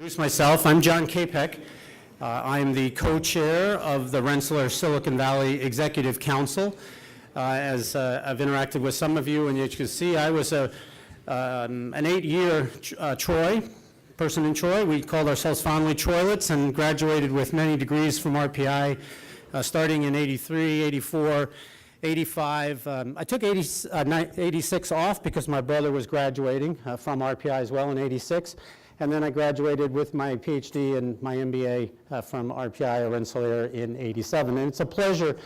Introduce myself. I'm John Capek. I'm the co-chair of the Rensselaer Silicon Valley Executive Council. As I've interacted with some of you, and you can see I was an 8-year person in Troy. We called ourselves fondly Troilets and graduated with many degrees from RPI, starting in 83, 84, 85. I took 86 off because my brother was graduating from RPI as well in 86. And then I graduated with my Ph.D. and my MBA from RPI or Rensselaer in 87. And it's a pleasure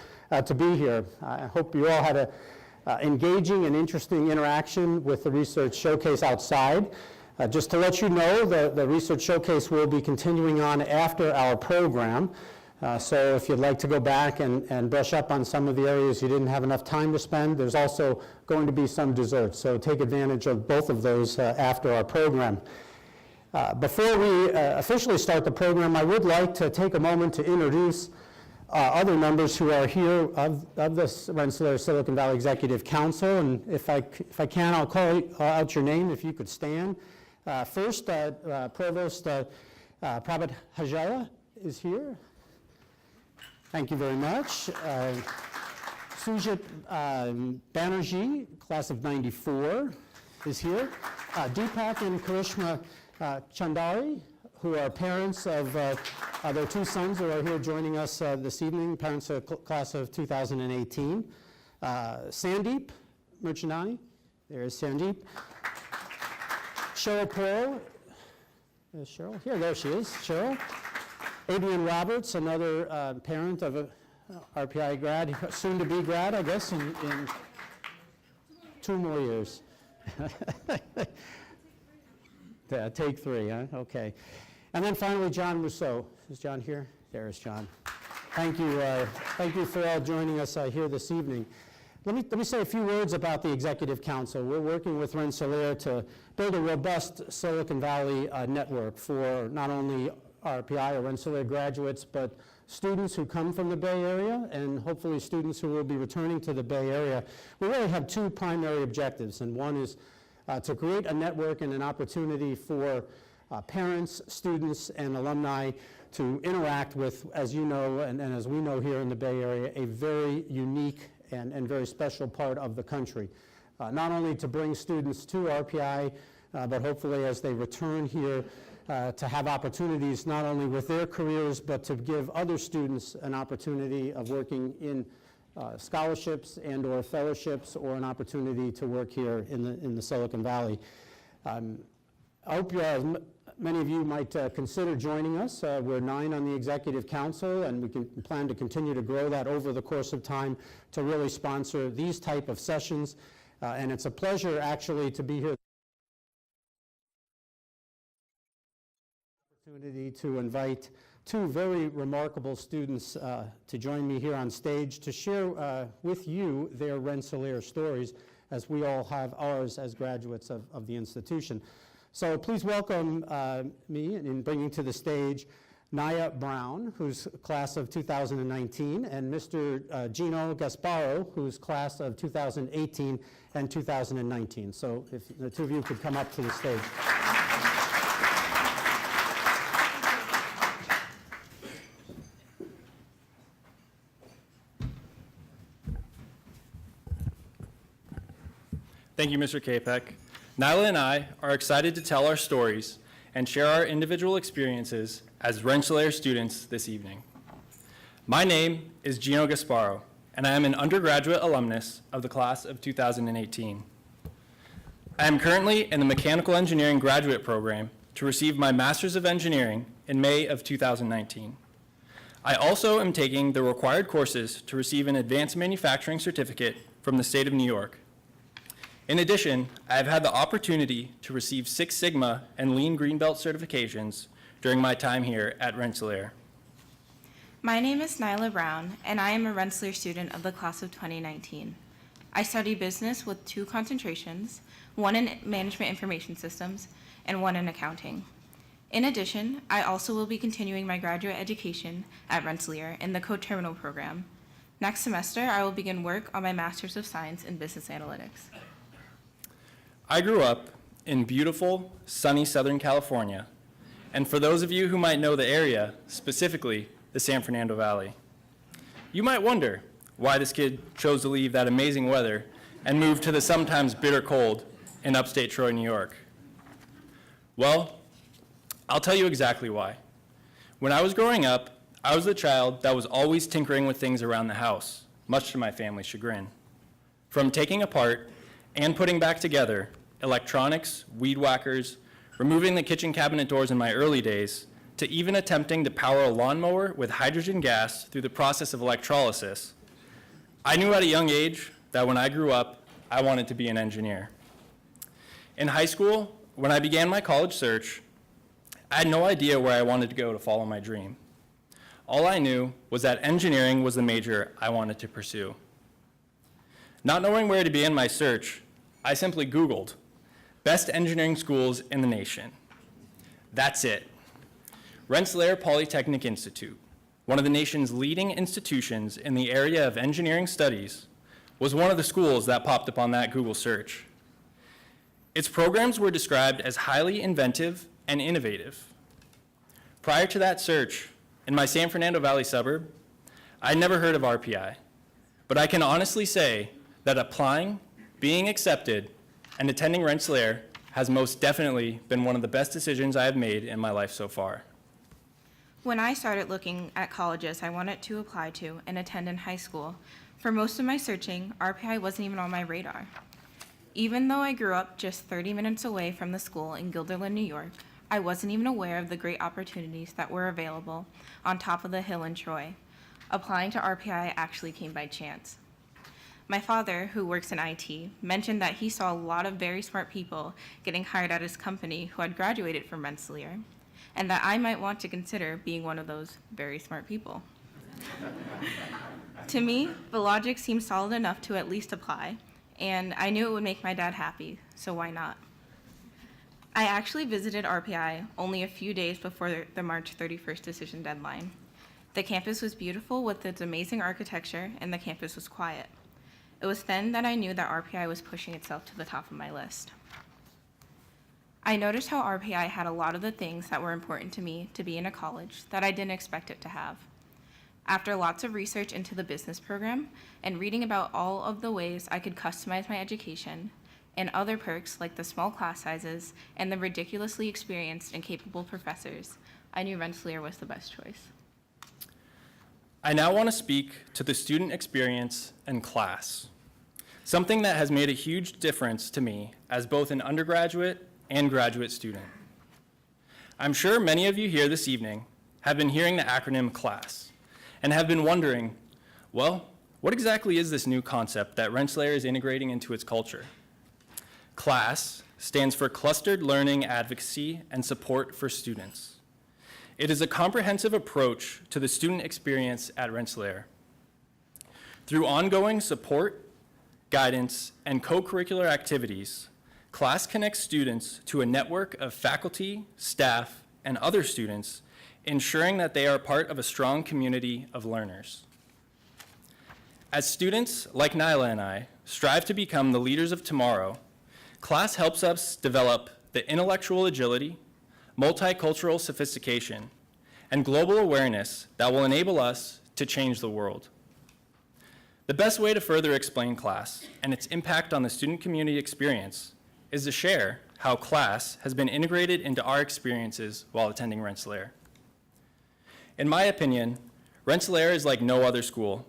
to be here. I hope you all had an engaging and interesting interaction with the Research Showcase outside. Just to let you know, the Research Showcase will be continuing on after our program. So if you'd like to go back and brush up on some of the areas you didn't have enough time to spend, there's also going to be some desserts. So take advantage of both of those after our program. Before we officially start the program, I would like to take a moment to introduce other members who are here of the Rensselaer Silicon Valley Executive Council. And if I can, I'll call out your name if you could stand. First, Provost Prabhat Hajara is here. Thank you very much. Sujit Banerjee, class of 94, is here. Deepak and Karishma Chandari, who are parents of their two sons who are here joining us this evening, parents of class of 2018. Sandeep Murchandani, there's Sandeep. Cheryl Pearl, there's Cheryl, there she is, Cheryl. Adrian Roberts, another parent of a RPI grad, soon to be grad, I guess, in 2 more years. Take 3, huh? Okay. And then finally, John Rousseau. Is John here? There is John. Thank you for all joining us here this evening. Let me say a few words about the Executive Council. We're working with Rensselaer to build a robust Silicon Valley network for not only RPI or Rensselaer graduates, but students who come from the Bay Area and hopefully students who will be returning to the Bay Area. We really have 2 primary objectives, and one is to create a network and an opportunity for parents, students, and alumni to interact with, as you know, and as we know here in the Bay Area, a very unique and very special part of the country. Not only to bring students to RPI, but hopefully as they return here to have opportunities not only with their careers, but to give other students an opportunity of working in scholarships and or fellowships, or an opportunity to work here in the Silicon Valley. I hope many of you might consider joining us. We're 9 on the Executive Council, and we can plan to continue to grow that over the course of time to really sponsor these type of sessions. And it's a pleasure actually to be here. Opportunity to invite 2 very remarkable students to join me here on stage to share with you their Rensselaer stories, as we all have ours as graduates of the institution. So please welcome me in bringing to the stage Naya Brown, who's class of 2019, and Mr. Gino Gasparo, who's class of 2018 and 2019. So if the 2 of you could come up to the stage. Thank you, Mr. Capek. Nyla and I are excited to tell our stories and share our individual experiences as Rensselaer students this evening. My name is Gino Gasparo, and I am an undergraduate alumnus of the class of 2018. I am currently in the Mechanical Engineering graduate program to receive my Master's of Engineering in May of 2019. I also am taking the required courses to receive an Advanced Manufacturing Certificate from the state of New York. In addition, I have had the opportunity to receive 6 Sigma and Lean Green Belt certifications during my time here at Rensselaer. My name is Nyla Brown, and I am a Rensselaer student of the class of 2019. I study business with 2 concentrations, one in Management Information Systems and one in accounting. In addition, I also will be continuing my graduate education at Rensselaer in the co-terminal program. Next semester, I will begin work on my Master's of Science in Business Analytics. I grew up in beautiful, sunny Southern California and for those of you who might know the area, specifically the San Fernando Valley. You might wonder why this kid chose to leave that amazing weather and move to the sometimes bitter cold in upstate Troy, New York. Well, I'll tell you exactly why. When I was growing up, I was the child that was always tinkering with things around the house, much to my family's chagrin. From taking apart and putting back together electronics, weed whackers, removing the kitchen cabinet doors in my early days, to even attempting to power a lawnmower with hydrogen gas through the process of electrolysis, I knew at a young age that when I grew up, I wanted to be an engineer. In high school, when I began my college search, I had no idea where I wanted to go to follow my dream. All I knew was that engineering was the major I wanted to pursue. Not knowing where to begin my search, I simply Googled best engineering schools in the nation. That's it. Rensselaer Polytechnic Institute, one of the nation's leading institutions in the area of engineering studies, was one of the schools that popped up on that Google search. Its programs were described as highly inventive and innovative. Prior to that search, in my San Fernando Valley suburb, I'd never heard of RPI, but I can honestly say that applying, being accepted, and attending Rensselaer has most definitely been one of the best decisions I have made in my life so far. When I started looking at colleges I wanted to apply to and attend in high school, for most of my searching, RPI wasn't even on my radar. Even though I grew up just 30 minutes away from the school in Guilderland, New York, I wasn't even aware of the great opportunities that were available on top of the hill in Troy. Applying to RPI actually came by chance. My father, who works in IT, mentioned that he saw a lot of very smart people getting hired at his company who had graduated from Rensselaer, and that I might want to consider being one of those very smart people. To me, the logic seemed solid enough to at least apply, and I knew it would make my dad happy, so why not? I actually visited RPI only a few days before the March 31st decision deadline. The campus was beautiful with its amazing architecture, and the campus was quiet. It was then that I knew that RPI was pushing itself to the top of my list. I noticed how RPI had a lot of the things that were important to me to be in a college that I didn't expect it to have. After lots of research into the business program and reading about all of the ways I could customize my education, and other perks like the small class sizes and the ridiculously experienced and capable professors, I knew Rensselaer was the best choice. I now want to speak to the student experience and class, something that has made a huge difference to me as both an undergraduate and graduate student. I'm sure many of you here this evening have been hearing the acronym CLASS and have been wondering, well, what exactly is this new concept that Rensselaer is integrating into its culture? CLASS stands for Clustered Learning Advocacy and Support for Students. It is a comprehensive approach to the student experience at Rensselaer. Through ongoing support, guidance, and co-curricular activities, CLASS connects students to a network of faculty, staff, and other students, ensuring that they are part of a strong community of learners. As students like Nyla and I strive to become the leaders of tomorrow, CLASS helps us develop the intellectual agility, multicultural sophistication, and global awareness that will enable us to change the world. The best way to further explain CLASS and its impact on the student community experience is to share how CLASS has been integrated into our experiences while attending Rensselaer. In my opinion, Rensselaer is like no other school,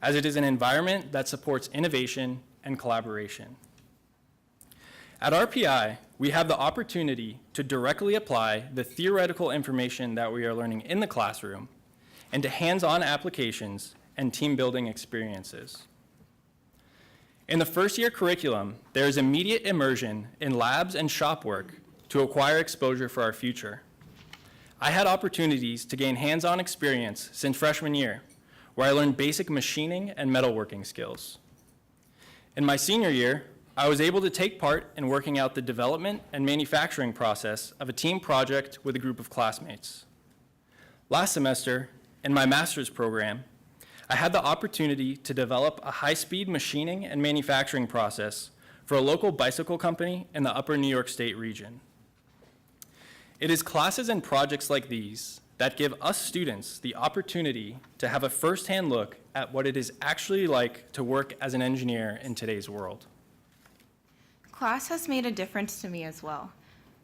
as it is an environment that supports innovation and collaboration. At RPI, we have the opportunity to directly apply the theoretical information that we are learning in the classroom into hands-on applications and team-building experiences. In the first-year curriculum, there is immediate immersion in labs and shop work to acquire exposure for our future. I had opportunities to gain hands-on experience since freshman year, where I learned basic machining and metalworking skills. In my senior year, I was able to take part in working out the development and manufacturing process of a team project with a group of classmates. Last semester, in my master's program, I had the opportunity to develop a high-speed machining and manufacturing process for a local bicycle company in the upper New York State region. It is classes and projects like these that give us students the opportunity to have a firsthand look at what it is actually like to work as an engineer in today's world. Class has made a difference to me as well.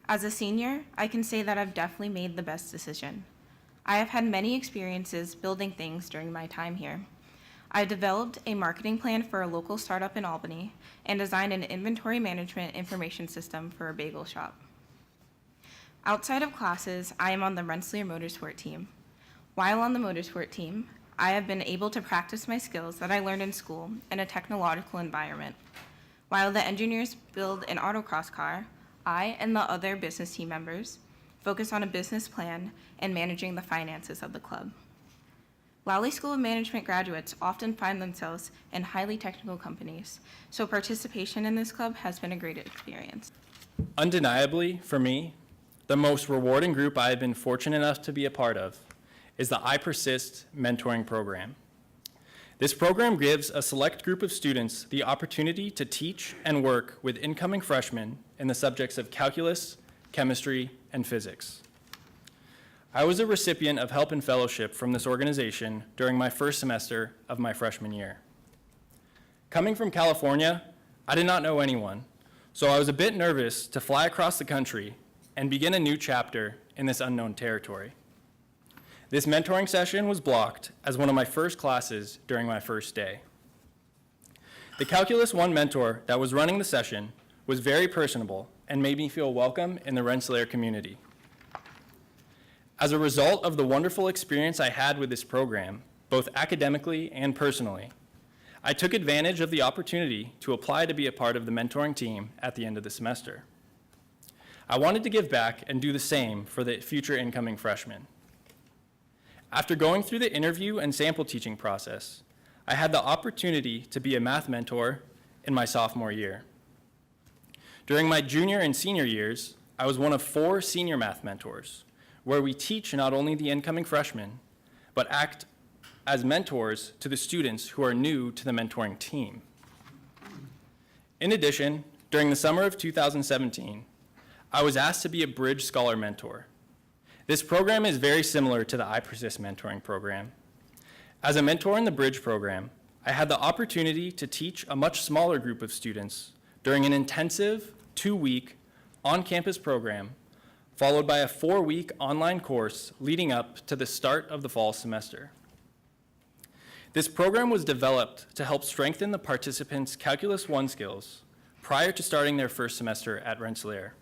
As a senior, I can say that I've definitely made the best decision. I have had many experiences building things during my time here. I developed a marketing plan for a local startup in Albany and designed an inventory management information system for a bagel shop. Outside of classes, I am on the Rensselaer Motorsport team. While on the motorsport team, I have been able to practice my skills that I learned in school in a technological environment. While the engineers build an autocross car, I and the other business team members focus on a business plan and managing the finances of the club. Lally School of Management graduates often find themselves in highly technical companies, so participation in this club has been a great experience. Undeniably, for me, the most rewarding group I have been fortunate enough to be a part of is the I Persist mentoring program. This program gives a select group of students the opportunity to teach and work with incoming freshmen in the subjects of calculus, chemistry, and physics. I was a recipient of help and fellowship from this organization during my first semester of my freshman year. Coming from California, I did not know anyone, so I was a bit nervous to fly across the country and begin a new chapter in this unknown territory. This mentoring session was blocked as one of my first classes during my first day. The Calculus 1 mentor that was running the session was very personable and made me feel welcome in the Rensselaer community. As a result of the wonderful experience I had with this program, both academically and personally, I took advantage of the opportunity to apply to be a part of the mentoring team at the end of the semester. I wanted to give back and do the same for the future incoming freshmen. After going through the interview and sample teaching process, I had the opportunity to be a math mentor in my sophomore year. During my junior and senior years, I was one of 4 senior math mentors, where we teach not only the incoming freshmen, but act as mentors to the students who are new to the mentoring team. In addition, during the summer of 2017, I was asked to be a Bridge Scholar Mentor. This program is very similar to the I Persist mentoring program. As a mentor in the Bridge program, I had the opportunity to teach a much smaller group of students during an intensive 2-week on-campus program, followed by a 4-week online course leading up to the start of the fall semester. This program was developed to help strengthen the participants' Calculus 1 skills prior to starting their first semester at Rensselaer.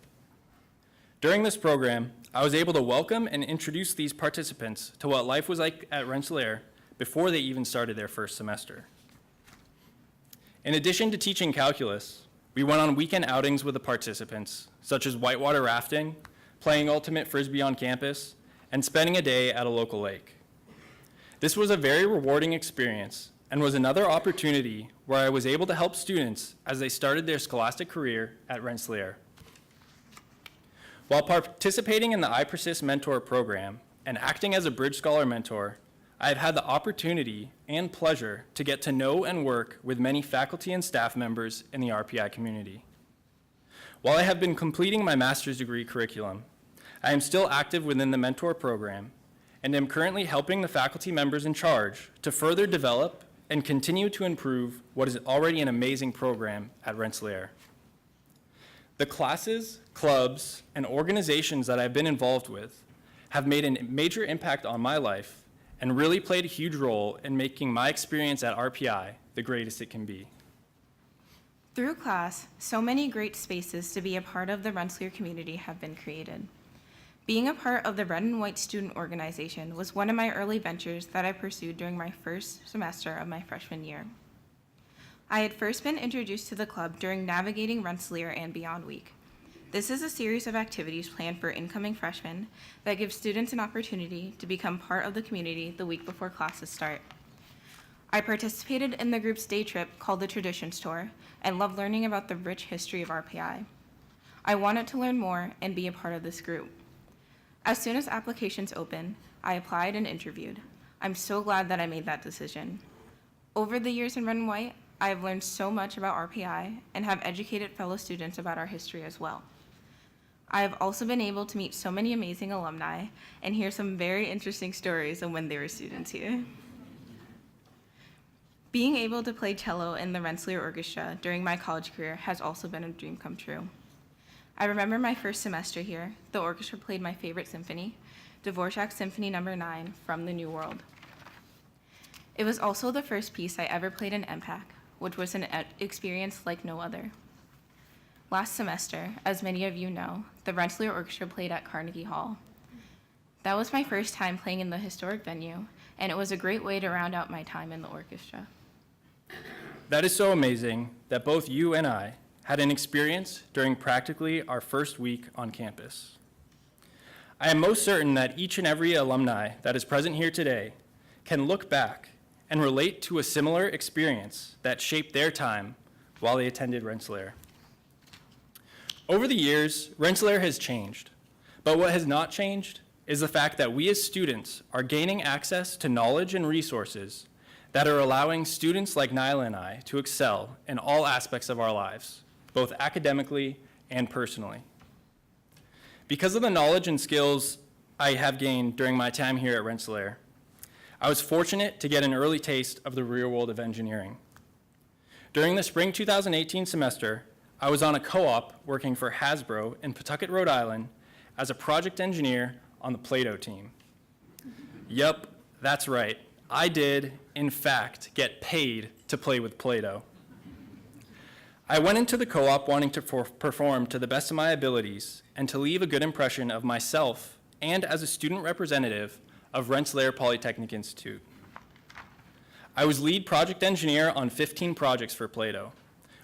During this program, I was able to welcome and introduce these participants to what life was like at Rensselaer before they even started their first semester. In addition to teaching calculus, we went on weekend outings with the participants, such as whitewater rafting, playing ultimate frisbee on campus, and spending a day at a local lake. This was a very rewarding experience and was another opportunity where I was able to help students as they started their scholastic career at Rensselaer. While participating in the I Persist Mentor program and acting as a Bridge Scholar Mentor, I have had the opportunity and pleasure to get to know and work with many faculty and staff members in the RPI community. While I have been completing my master's degree curriculum, I am still active within the mentor program and am currently helping the faculty members in charge to further develop and continue to improve what is already an amazing program at Rensselaer. The classes, clubs, and organizations that I've been involved with have made a major impact on my life and really played a huge role in making my experience at RPI the greatest it can be. Through class, so many great spaces to be a part of the Rensselaer community have been created. Being a part of the Red and White Student Organization was one of my early ventures that I pursued during my first semester of my freshman year. I had first been introduced to the club during Navigating Rensselaer and Beyond Week. This is a series of activities planned for incoming freshmen that give students an opportunity to become part of the community the week before classes start. I participated in the group's day trip called the Traditions Tour and loved learning about the rich history of RPI. I wanted to learn more and be a part of this group. As soon as applications opened, I applied and interviewed. I'm so glad that I made that decision. Over the years in Red and White, I have learned so much about RPI and have educated fellow students about our history as well. I have also been able to meet so many amazing alumni and hear some very interesting stories of when they were students here. Being able to play cello in the Rensselaer Orchestra during my college career has also been a dream come true. I remember my first semester here, the orchestra played my favorite symphony, Dvorak's Symphony No. 9 from the New World. It was also the first piece I ever played in MPAC, which was an experience like no other. Last semester, as many of you know, the Rensselaer Orchestra played at Carnegie Hall. That was my first time playing in the historic venue, and it was a great way to round out my time in the orchestra. That is so amazing that both you and I had an experience during practically our first week on campus. I am most certain that each and every alumni that is present here today can look back and relate to a similar experience that shaped their time while they attended Rensselaer. Over the years, Rensselaer has changed, but what has not changed is the fact that we as students are gaining access to knowledge and resources that are allowing students like Nyla and I to excel in all aspects of our lives, both academically and personally. Because of the knowledge and skills I have gained during my time here at Rensselaer, I was fortunate to get an early taste of the real world of engineering. During the spring 2018 semester, I was on a co-op working for Hasbro in Pawtucket, Rhode Island as a project engineer on the Play-Doh team. Yup, that's right. I did, in fact, get paid to play with Play-Doh. I went into the co-op wanting to perform to the best of my abilities and to leave a good impression of myself and as a student representative of Rensselaer Polytechnic Institute. I was lead project engineer on 15 projects for Play-Doh,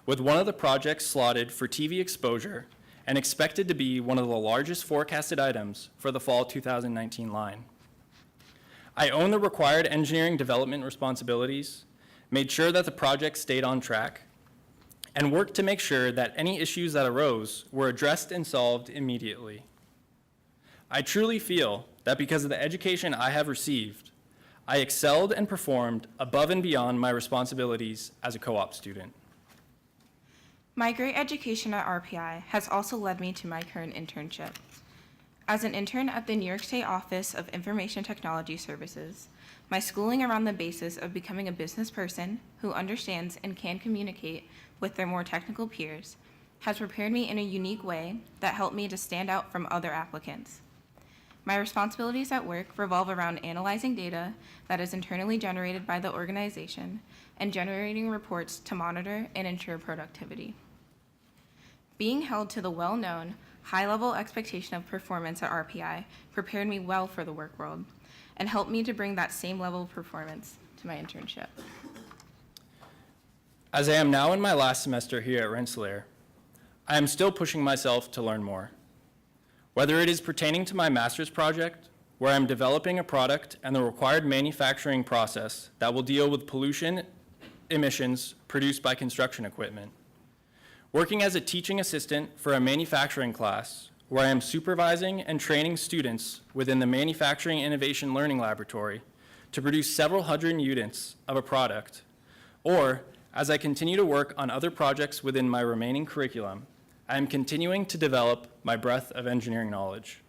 with one of the projects slotted for TV exposure and expected to be one of the largest forecasted items for the fall 2019 line. I owned the required engineering development responsibilities, made sure that the project stayed on track, and worked to make sure that any issues that arose were addressed and solved immediately. I truly feel that because of the education I have received, I excelled and performed above and beyond my responsibilities as a co-op student. My great education at RPI has also led me to my current internship. As an intern at the New York State Office of Information Technology Services, my schooling around the basis of becoming a business person who understands and can communicate with their more technical peers has prepared me in a unique way that helped me to stand out from other applicants. My responsibilities at work revolve around analyzing data that is internally generated by the organization and generating reports to monitor and ensure productivity. Being held to the well-known, high-level expectation of performance at RPI prepared me well for the work world and helped me to bring that same level of performance to my internship. As I am now in my last semester here at Rensselaer, I am still pushing myself to learn more. Whether it is pertaining to my master's project, where I'm developing a product and the required manufacturing process that will deal with pollution emissions produced by construction equipment, working as a teaching assistant for a manufacturing class where I am supervising and training students within the Manufacturing Innovation Learning Laboratory to produce several hundred units of a product, or as I continue to work on other projects within my remaining curriculum, I am continuing to develop my breadth of engineering knowledge.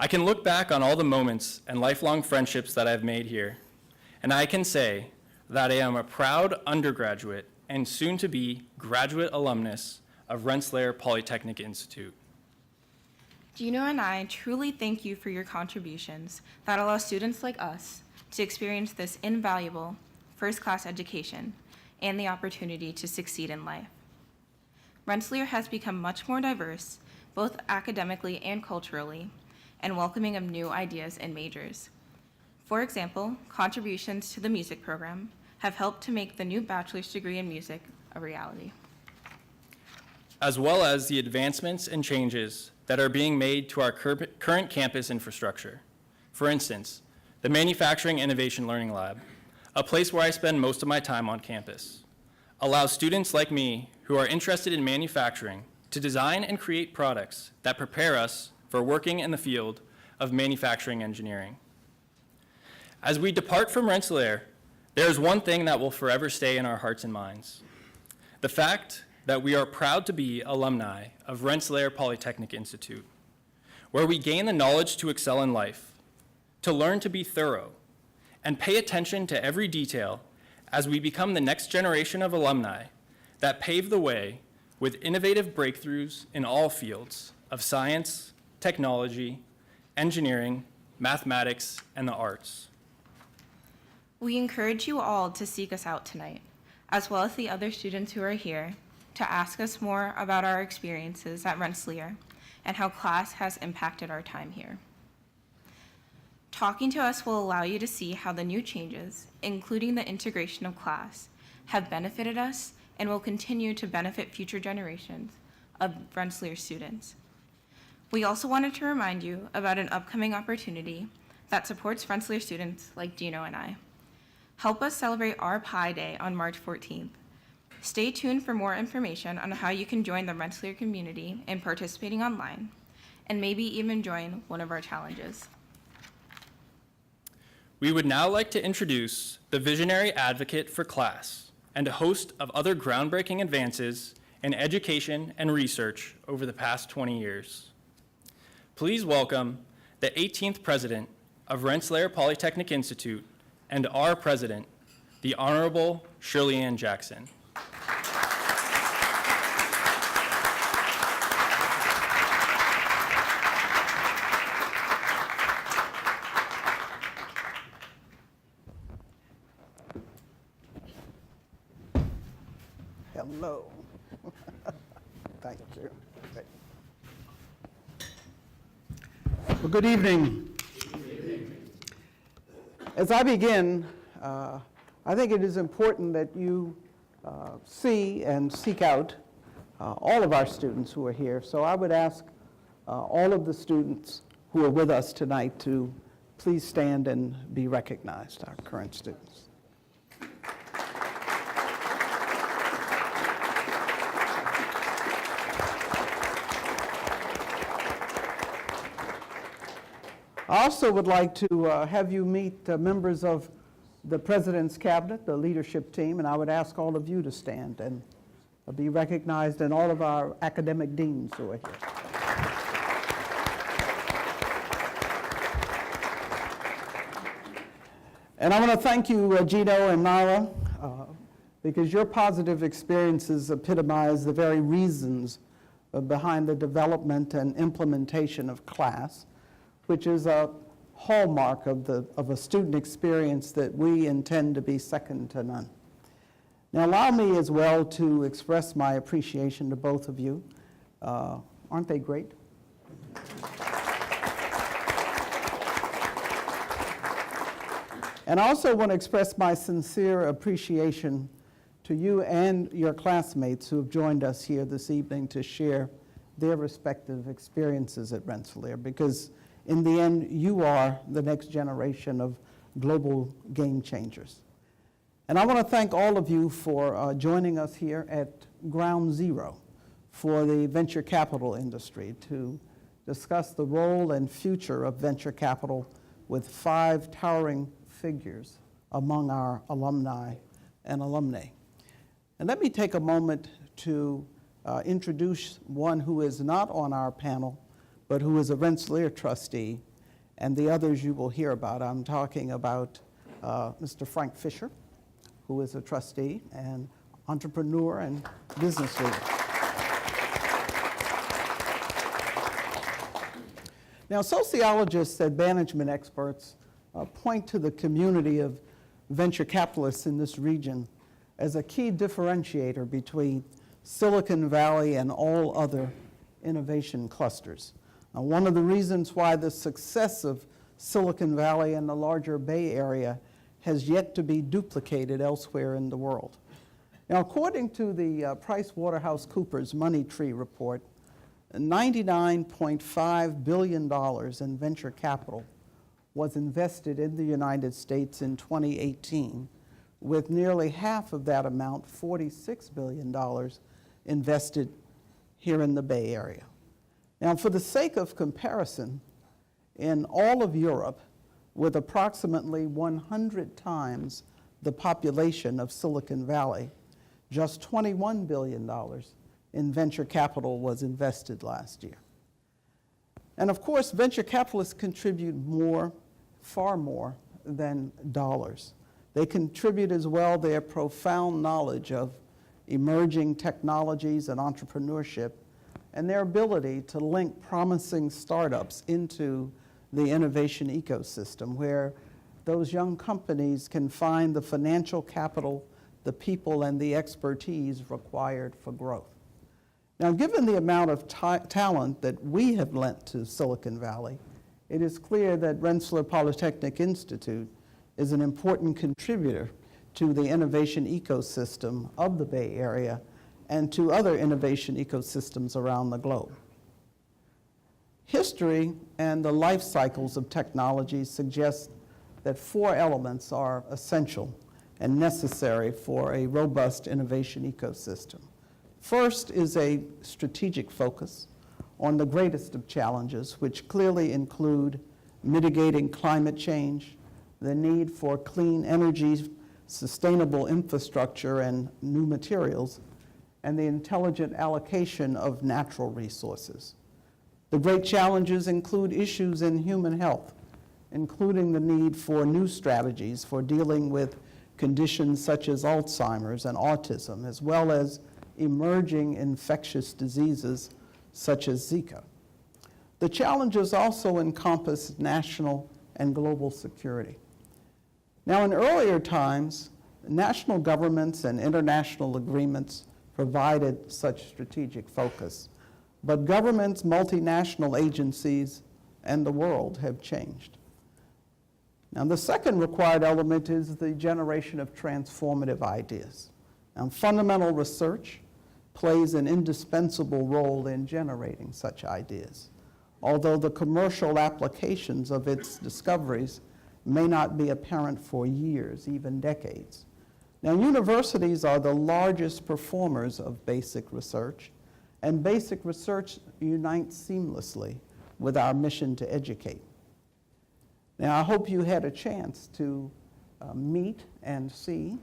I can look back on all the moments and lifelong friendships that I've made here, and I can say that I am a proud undergraduate and soon-to-be graduate alumnus of Rensselaer Polytechnic Institute. Gino and I truly thank you for your contributions that allow students like us to experience this invaluable first-class education and the opportunity to succeed in life. Rensselaer has become much more diverse, both academically and culturally, and welcoming of new ideas and majors. For example, contributions to the music program have helped to make the new bachelor's degree in music a reality. As well as the advancements and changes that are being made to our current campus infrastructure. For instance, the Manufacturing Innovation Learning Lab, a place where I spend most of my time on campus, allows students like me who are interested in manufacturing to design and create products that prepare us for working in the field of manufacturing engineering. As we depart from Rensselaer, there is one thing that will forever stay in our hearts and minds: the fact that we are proud to be alumni of Rensselaer Polytechnic Institute, where we gain the knowledge to excel in life, to learn to be thorough, and pay attention to every detail as we become the next generation of alumni that pave the way with innovative breakthroughs in all fields of science, technology, engineering, mathematics, and the arts. We encourage you all to seek us out tonight, as well as the other students who are here, to ask us more about our experiences at Rensselaer and how class has impacted our time here. Talking to us will allow you to see how the new changes, including the integration of class, have benefited us and will continue to benefit future generations of Rensselaer students. We also wanted to remind you about an upcoming opportunity that supports Rensselaer students like Gino and I. Help us celebrate our Pi Day on March 14th. Stay tuned for more information on how you can join the Rensselaer community in participating online, and maybe even join one of our challenges. We would now like to introduce the visionary advocate for class and a host of other groundbreaking advances in education and research over the past 20 years. Please welcome the 18th president of Rensselaer Polytechnic Institute and our president, the Honorable Shirley Ann Jackson. Hello. Thank you. Well, good evening. As I begin, I think it is important that you see and seek out all of our students who are here. So I would ask all of the students who are with us tonight to please stand and be recognized, our current students. I also would like to have you meet members of the President's Cabinet, the leadership team, and I would ask all of you to stand and be recognized, and all of our academic deans who are here. And I want to thank you, Gino and Nara, because your positive experiences epitomize the very reasons behind the development and implementation of class, which is a hallmark of a student experience that we intend to be second to none. Now, allow me as well to express my appreciation to both of you. Aren't they great? And I also want to express my sincere appreciation to you and your classmates who have joined us here this evening to share their respective experiences at Rensselaer, because in the end, you are the next generation of global game changers. And I want to thank all of you for joining us here at Ground Zero for the venture capital industry to discuss the role and future of venture capital with 5 towering figures among our alumni and alumnae. And let me take a moment to introduce one who is not on our panel, but who is a Rensselaer trustee, and the others you will hear about. I'm talking about Mr. Frank Fisher, who is a trustee and entrepreneur and business leader. Now, sociologists and management experts point to the community of venture capitalists in this region as a key differentiator between Silicon Valley and all other innovation clusters. Now, one of the reasons why the success of Silicon Valley and the larger Bay Area has yet to be duplicated elsewhere in the world. Now, according to the PricewaterhouseCoopers Money Tree report, $99.5 billion in venture capital was invested in the United States in 2018, with nearly half of that amount, $46 billion, invested here in the Bay Area. Now, for the sake of comparison, in all of Europe, with approximately 100 times the population of Silicon Valley, Just $21 billion in venture capital was invested last year. And of course, venture capitalists contribute more, far more than dollars. They contribute as well their profound knowledge of emerging technologies and entrepreneurship, and their ability to link promising startups into the innovation ecosystem, where those young companies can find the financial capital, the people, and the expertise required for growth. Now, given the amount of talent that we have lent to Silicon Valley, it is clear that Rensselaer Polytechnic Institute is an important contributor to the innovation ecosystem of the Bay Area and to other innovation ecosystems around the globe. History and the life cycles of technology suggest that 4 elements are essential and necessary for a robust innovation ecosystem. First is a strategic focus on the greatest of challenges, which clearly include mitigating climate change, the need for clean energy, sustainable infrastructure, and new materials, and the intelligent allocation of natural resources. The great challenges include issues in human health, including the need for new strategies for dealing with conditions such as Alzheimer's and autism, as well as emerging infectious diseases such as Zika. The challenges also encompass national and global security. Now, in earlier times, national governments and international agreements provided such strategic focus, but governments, multinational agencies, and the world have changed. Now, the second required element is the generation of transformative ideas. Now, fundamental research plays an indispensable role in generating such ideas, although the commercial applications of its discoveries may not be apparent for years, even decades. Now, universities are the largest performers of basic research, and basic research unites seamlessly with our mission to educate. Now, I hope you had a chance to meet and see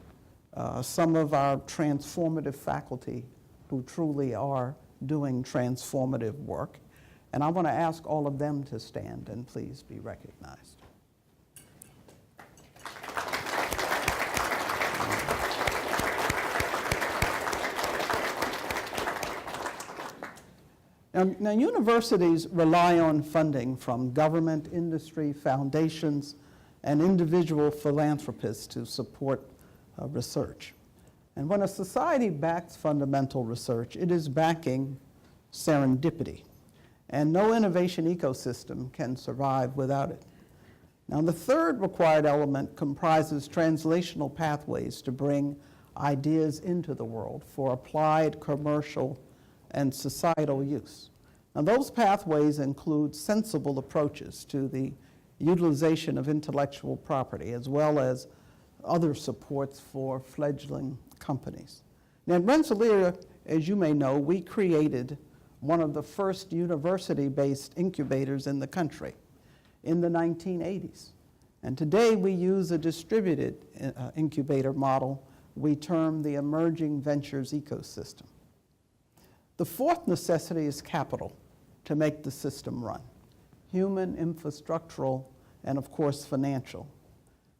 some of our transformative faculty who truly are doing transformative work. And I want to ask all of them to stand and please be recognized. Now, universities rely on funding from government, industry, foundations, and individual philanthropists to support research. And when a society backs fundamental research, it is backing serendipity. And no innovation ecosystem can survive without it. Now, the third required element comprises translational pathways to bring ideas into the world for applied, commercial, and societal use. Now, those pathways include sensible approaches to the utilization of intellectual property, as well as other supports for fledgling companies. Now, at Rensselaer, as you may know, we created one of the first university-based incubators in the country in the 1980s. And today we use a distributed incubator model we term the emerging ventures ecosystem. The fourth necessity is capital to make the system run: human, infrastructural, and of course financial.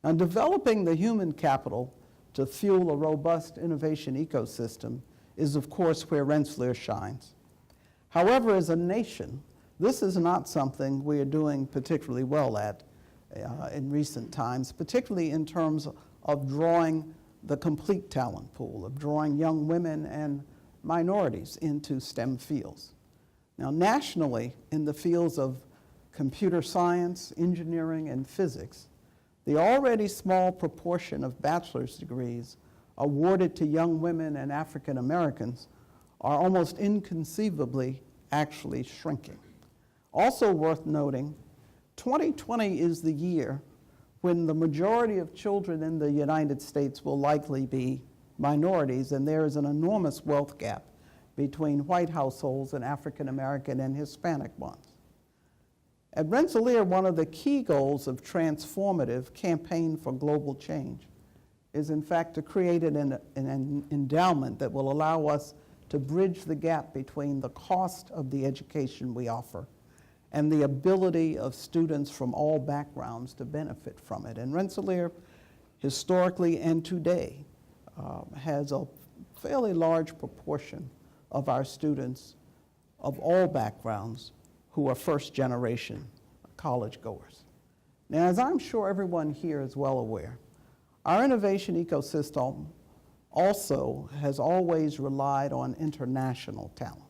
Now, developing the human capital to fuel a robust innovation ecosystem is of course where Rensselaer shines. However, as a nation, this is not something we are doing particularly well at in recent times, particularly in terms of drawing the complete talent pool, of drawing young women and minorities into STEM fields. Now, nationally, in the fields of computer science, engineering, and physics, the already small proportion of bachelor's degrees awarded to young women and African Americans are almost inconceivably actually shrinking. Also worth noting, 2020 is the year when the majority of children in the United States will likely be minorities, and there is an enormous wealth gap between white households and African American and Hispanic ones. At Rensselaer, one of the key goals of transformative Campaign for Global Change is in fact to create an endowment that will allow us to bridge the gap between the cost of the education we offer and the ability of students from all backgrounds to benefit from it. And Rensselaer, historically and today, has a fairly large proportion of our students of all backgrounds who are first-generation college goers. Now, as I'm sure everyone here is well aware, our innovation ecosystem also has always relied on international talent.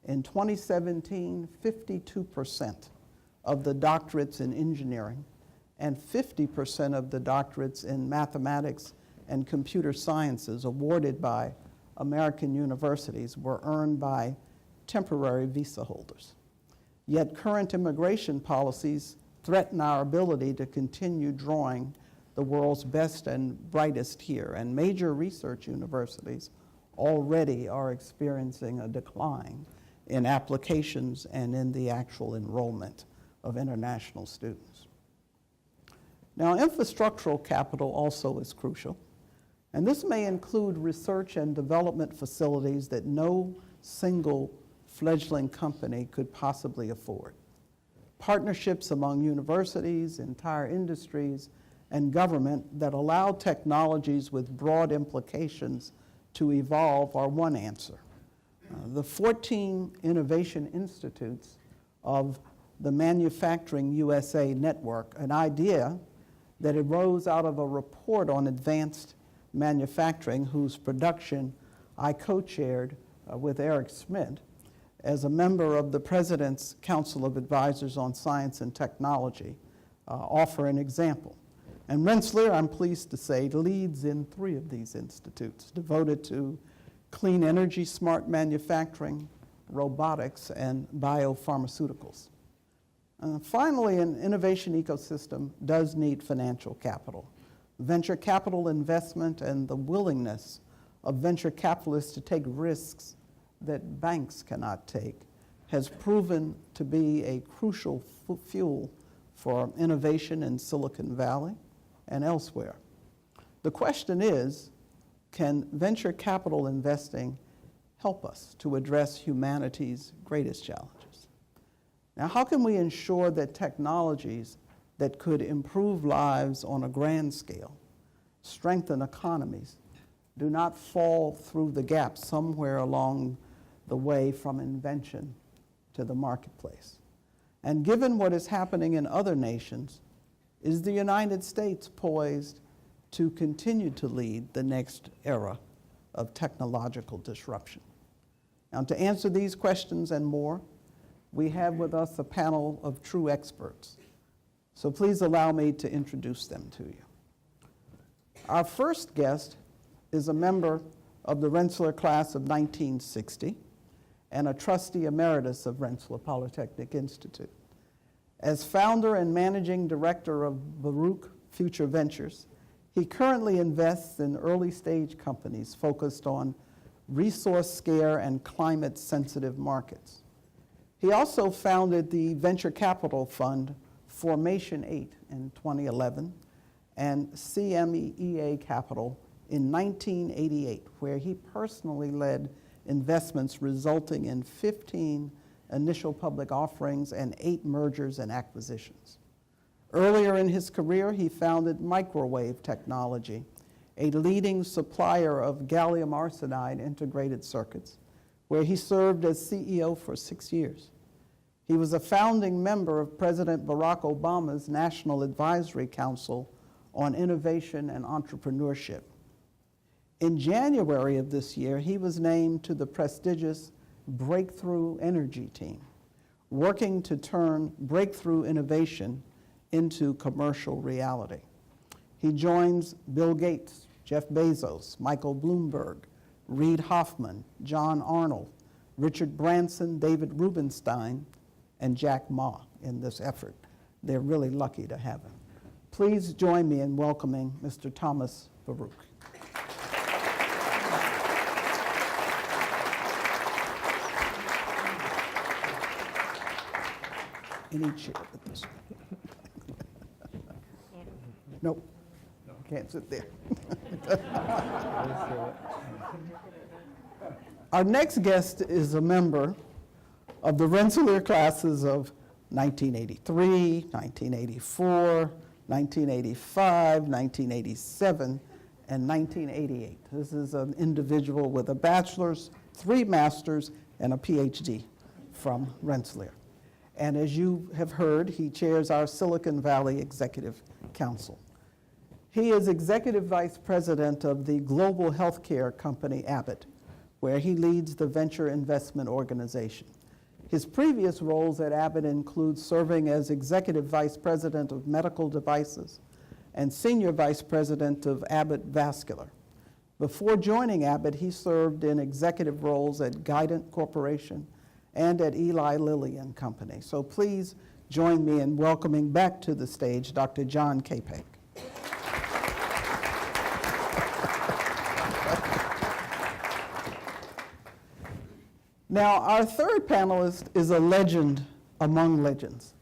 In 2017, 52% of the doctorates in engineering and 50% of the doctorates in mathematics and computer sciences awarded by American universities were earned by temporary visa holders. Yet current immigration policies threaten our ability to continue drawing the world's best and brightest here, and major research universities already are experiencing a decline in applications and in the actual enrollment of international students. Now, infrastructural capital also is crucial, and this may include research and development facilities that no single fledgling company could possibly afford. Partnerships among universities, entire industries, and government that allow technologies with broad implications to evolve are one answer. The 14 innovation institutes of the Manufacturing USA Network, an idea that arose out of a report on advanced manufacturing whose production I co-chaired with Eric Schmidt as a member of the President's Council of Advisors on Science and Technology, offer an example. And Rensselaer, I'm pleased to say, leads in 3 of these institutes devoted to clean energy, smart manufacturing, robotics, and biopharmaceuticals. Finally, an innovation ecosystem does need financial capital. Venture capital investment and the willingness of venture capitalists to take risks that banks cannot take has proven to be a crucial fuel for innovation in Silicon Valley and elsewhere. The question is, can venture capital investing help us to address humanity's greatest challenges? Now, how can we ensure that technologies that could improve lives on a grand scale, strengthen economies, do not fall through the gap somewhere along the way from invention to the marketplace? And given what is happening in other nations, is the United States poised to continue to lead the next era of technological disruption? Now, to answer these questions and more, we have with us a panel of true experts. So please allow me to introduce them to you. Our first guest is a member of the Rensselaer class of 1960 and a trustee emeritus of Rensselaer Polytechnic Institute. As founder and managing director of Baruch Future Ventures, he currently invests in early-stage companies focused on resource-scarce and climate-sensitive markets. He also founded the venture capital fund Formation 8 in 2011 and CMEA Capital in 1988, where he personally led investments resulting in 15 initial public offerings and 8 mergers and acquisitions. Earlier in his career, he founded Microwave Technology, a leading supplier of gallium arsenide integrated circuits, where he served as CEO for 6 years. He was a founding member of President Barack Obama's National Advisory Council on Innovation and Entrepreneurship. In January of this year, he was named to the prestigious Breakthrough Energy team, working to turn breakthrough innovation into commercial reality. He joins Bill Gates, Jeff Bezos, Michael Bloomberg, Reid Hoffman, John Arnold, Richard Branson, David Rubenstein, and Jack Ma in this effort. They're really lucky to have him. Please join me in welcoming Mr. Thomas Baruch. Any chair with this? Nope. can't sit there. Our next guest is a member of the Rensselaer classes of 1983, 1984, 1985, 1987, and 1988. This is an individual with a bachelor's, 3 masters, and a Ph.D. from Rensselaer. And as you have heard, he chairs our Silicon Valley Executive Council. He is Executive Vice President of the global healthcare company Abbott, where he leads the venture investment organization. His previous roles at Abbott include serving as Executive Vice President of Medical Devices and Senior Vice President of Abbott Vascular. Before joining Abbott, he served in executive roles at Guidant Corporation and at Eli Lilly and Company. So please join me in welcoming back to the stage Dr. John Capek. Now, our third panelist is a legend among legends,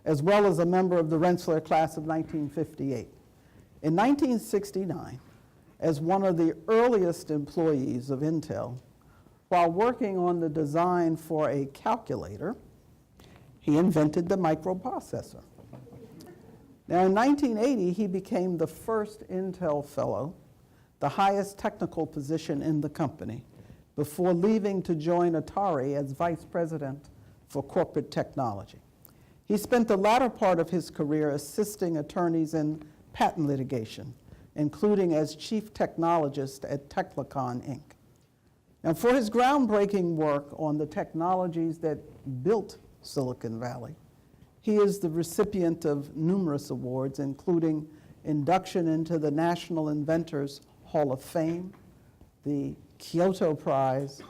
as well as a member of the Rensselaer class of 1958. In 1969, as one of the earliest employees of Intel, while working on the design for a calculator, he invented the microprocessor. Now, in 1980, he became the first Intel Fellow, the highest technical position in the company, before leaving to join Atari as Vice President for Corporate Technology. He spent the latter part of his career assisting attorneys in patent litigation, including as Chief Technologist at Techlicon, Inc. Now, for his groundbreaking work on the technologies that built Silicon Valley, he is the recipient of numerous awards, including induction into the National Inventors Hall of Fame, the Kyoto Prize,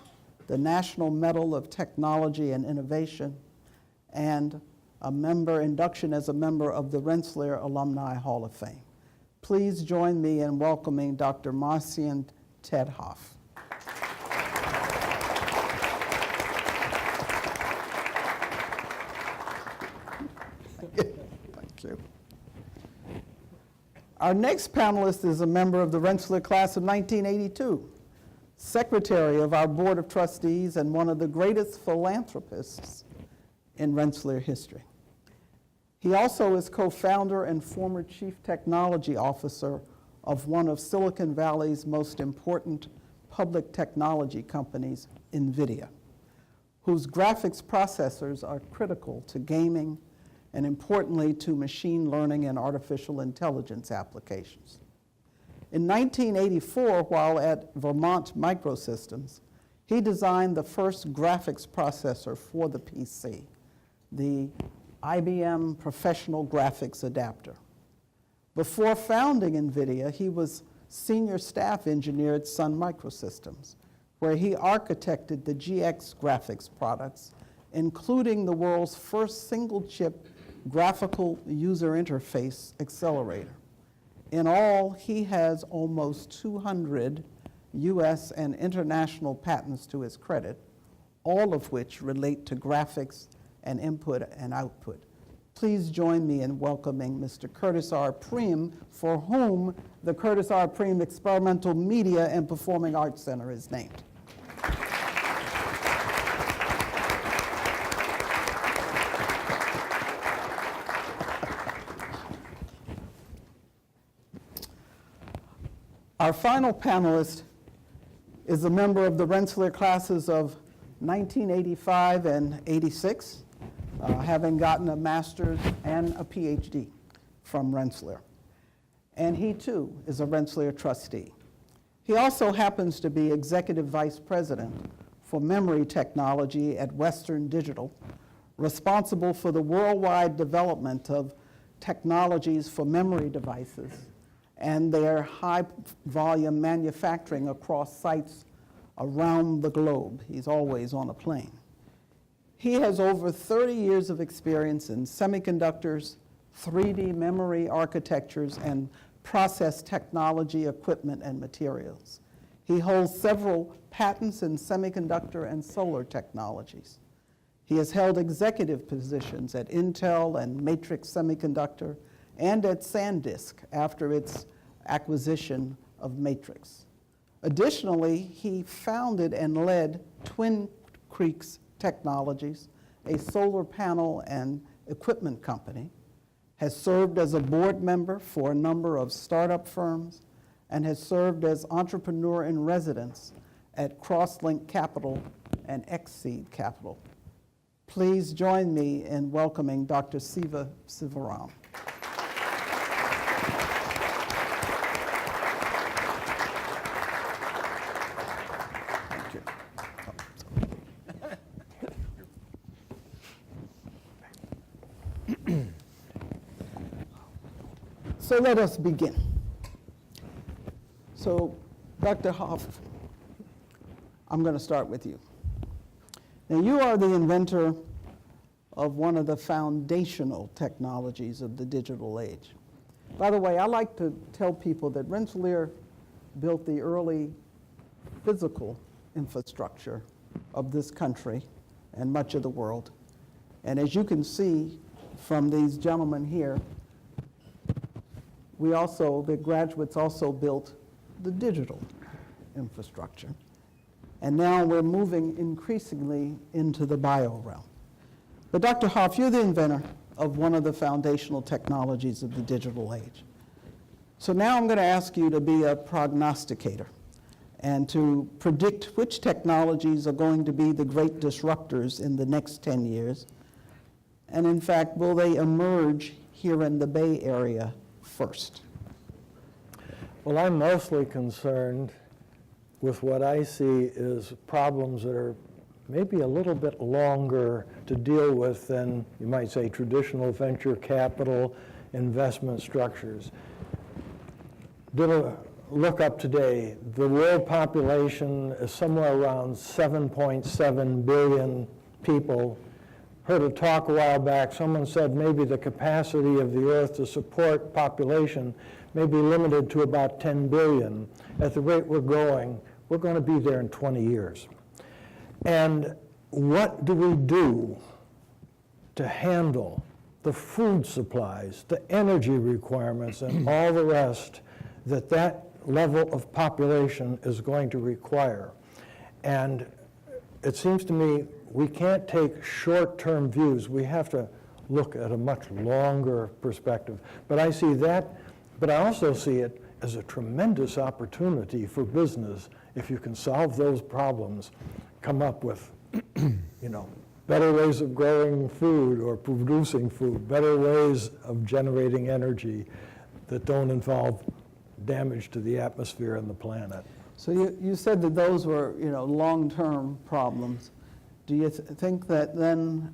the National Medal of Technology and Innovation, and induction as a member of the Rensselaer Alumni Hall of Fame. Please join me in welcoming Dr. Marcian Tedhoff. Thank you. Our next panelist is a member of the Rensselaer class of 1982. Secretary of our Board of Trustees and one of the greatest philanthropists in Rensselaer history. He also is co-founder and former Chief Technology Officer of one of Silicon Valley's most important public technology companies, NVIDIA, whose graphics processors are critical to gaming and, importantly, to machine learning and artificial intelligence applications. In 1984, while at Vermont Microsystems, he designed the first graphics processor for the PC, the IBM Professional Graphics Adapter. Before founding NVIDIA, he was senior staff engineer at Sun Microsystems, where he architected the GX graphics products, including the world's first single-chip graphical user interface accelerator. In all, he has almost 200 US and international patents to his credit, all of which relate to graphics and input and output. Please join me in welcoming Mr. Curtis R. Preem, for whom the Curtis R. Preem Experimental Media and Performing Arts Center is named. Our final panelist is a member of the Rensselaer classes of 1985 and 86, having gotten a master's and a Ph.D. from Rensselaer. And he, too, is a Rensselaer trustee. He also happens to be Executive Vice President for Memory Technology at Western Digital, responsible for the worldwide development of technologies for memory devices and their high-volume manufacturing across sites around the globe. He's always on a plane. He has over 30 years of experience in semiconductors, 3D memory architectures, and process technology, equipment, and materials. He holds several patents in semiconductor and solar technologies. He has held executive positions at Intel and Matrix Semiconductor and at SanDisk after its acquisition of Matrix. Additionally, he founded and led Twin Creeks Technologies, a solar panel and equipment company, has served as a board member for a number of startup firms, and has served as entrepreneur in residence at Crosslink Capital and Xseed Capital. Please join me in welcoming Dr. Siva Sivaram. Thank you. So let us begin. So, Dr. Hoff, I'm going to start with you. Now, you are the inventor of one of the foundational technologies of the digital age. By the way, I like to tell people that Rensselaer built the early physical infrastructure of this country and much of the world. And as you can see from these gentlemen here, the graduates also built the digital infrastructure. And now we're moving increasingly into the bio realm. But Dr. Hoff, you're the inventor of one of the foundational technologies of the digital age. So now I'm going to ask you to be a prognosticator and to predict which technologies are going to be the great disruptors in the next 10 years. And in fact, will they emerge here in the Bay Area first? Well, I'm mostly concerned with what I see as problems that are maybe a little bit longer to deal with than, you might say, traditional venture capital investment structures. Did a look up today. The world population is somewhere around 7.7 billion people. Heard a talk a while back, someone said maybe the capacity of the earth to support population may be limited to about 10 billion. At the rate we're going to be there in 20 years. And what do we do to handle the food supplies, the energy requirements, and all the rest that level of population is going to require? And it seems to me we can't take short-term views. We have to look at a much longer perspective. But I see that, but I also see it as a tremendous opportunity for business if you can solve those problems, come up with, better ways of growing food or producing food, better ways of generating energy that don't involve damage to the atmosphere and the planet. So you said that those were, long-term problems. Do you think that then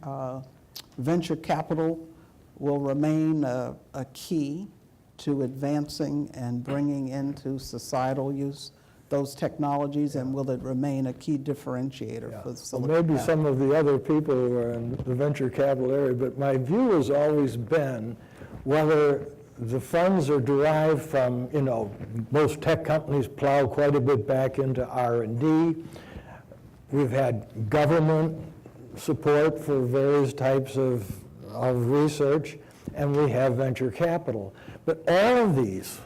venture capital will remain a key to advancing and bringing into societal use those technologies, and will it remain a key differentiator for Silicon Valley? Maybe some of the other people who are in the venture capital area, but my view has always been whether the funds are derived from, most tech companies plow quite a bit back into R&D. We've had government support for various types of research, and we have venture capital. But all of these,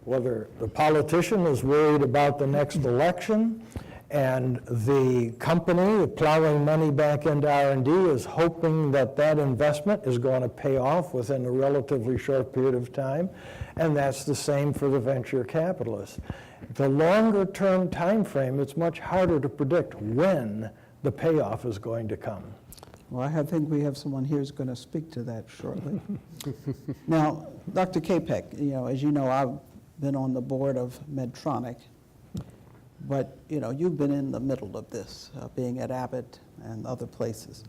whether the politician is worried about the next election and the company plowing money back into R&D is hoping that investment is going to pay off within a relatively short period of time, and that's the same for the venture capitalists. The longer term time frame, it's much harder to predict when the payoff is going to come. Well, I think we have someone here who's going to speak to that shortly. Now, Dr. Capek, as you know, I've been on the board of Medtronic, but you've been in the middle of this, being at Abbott and other places.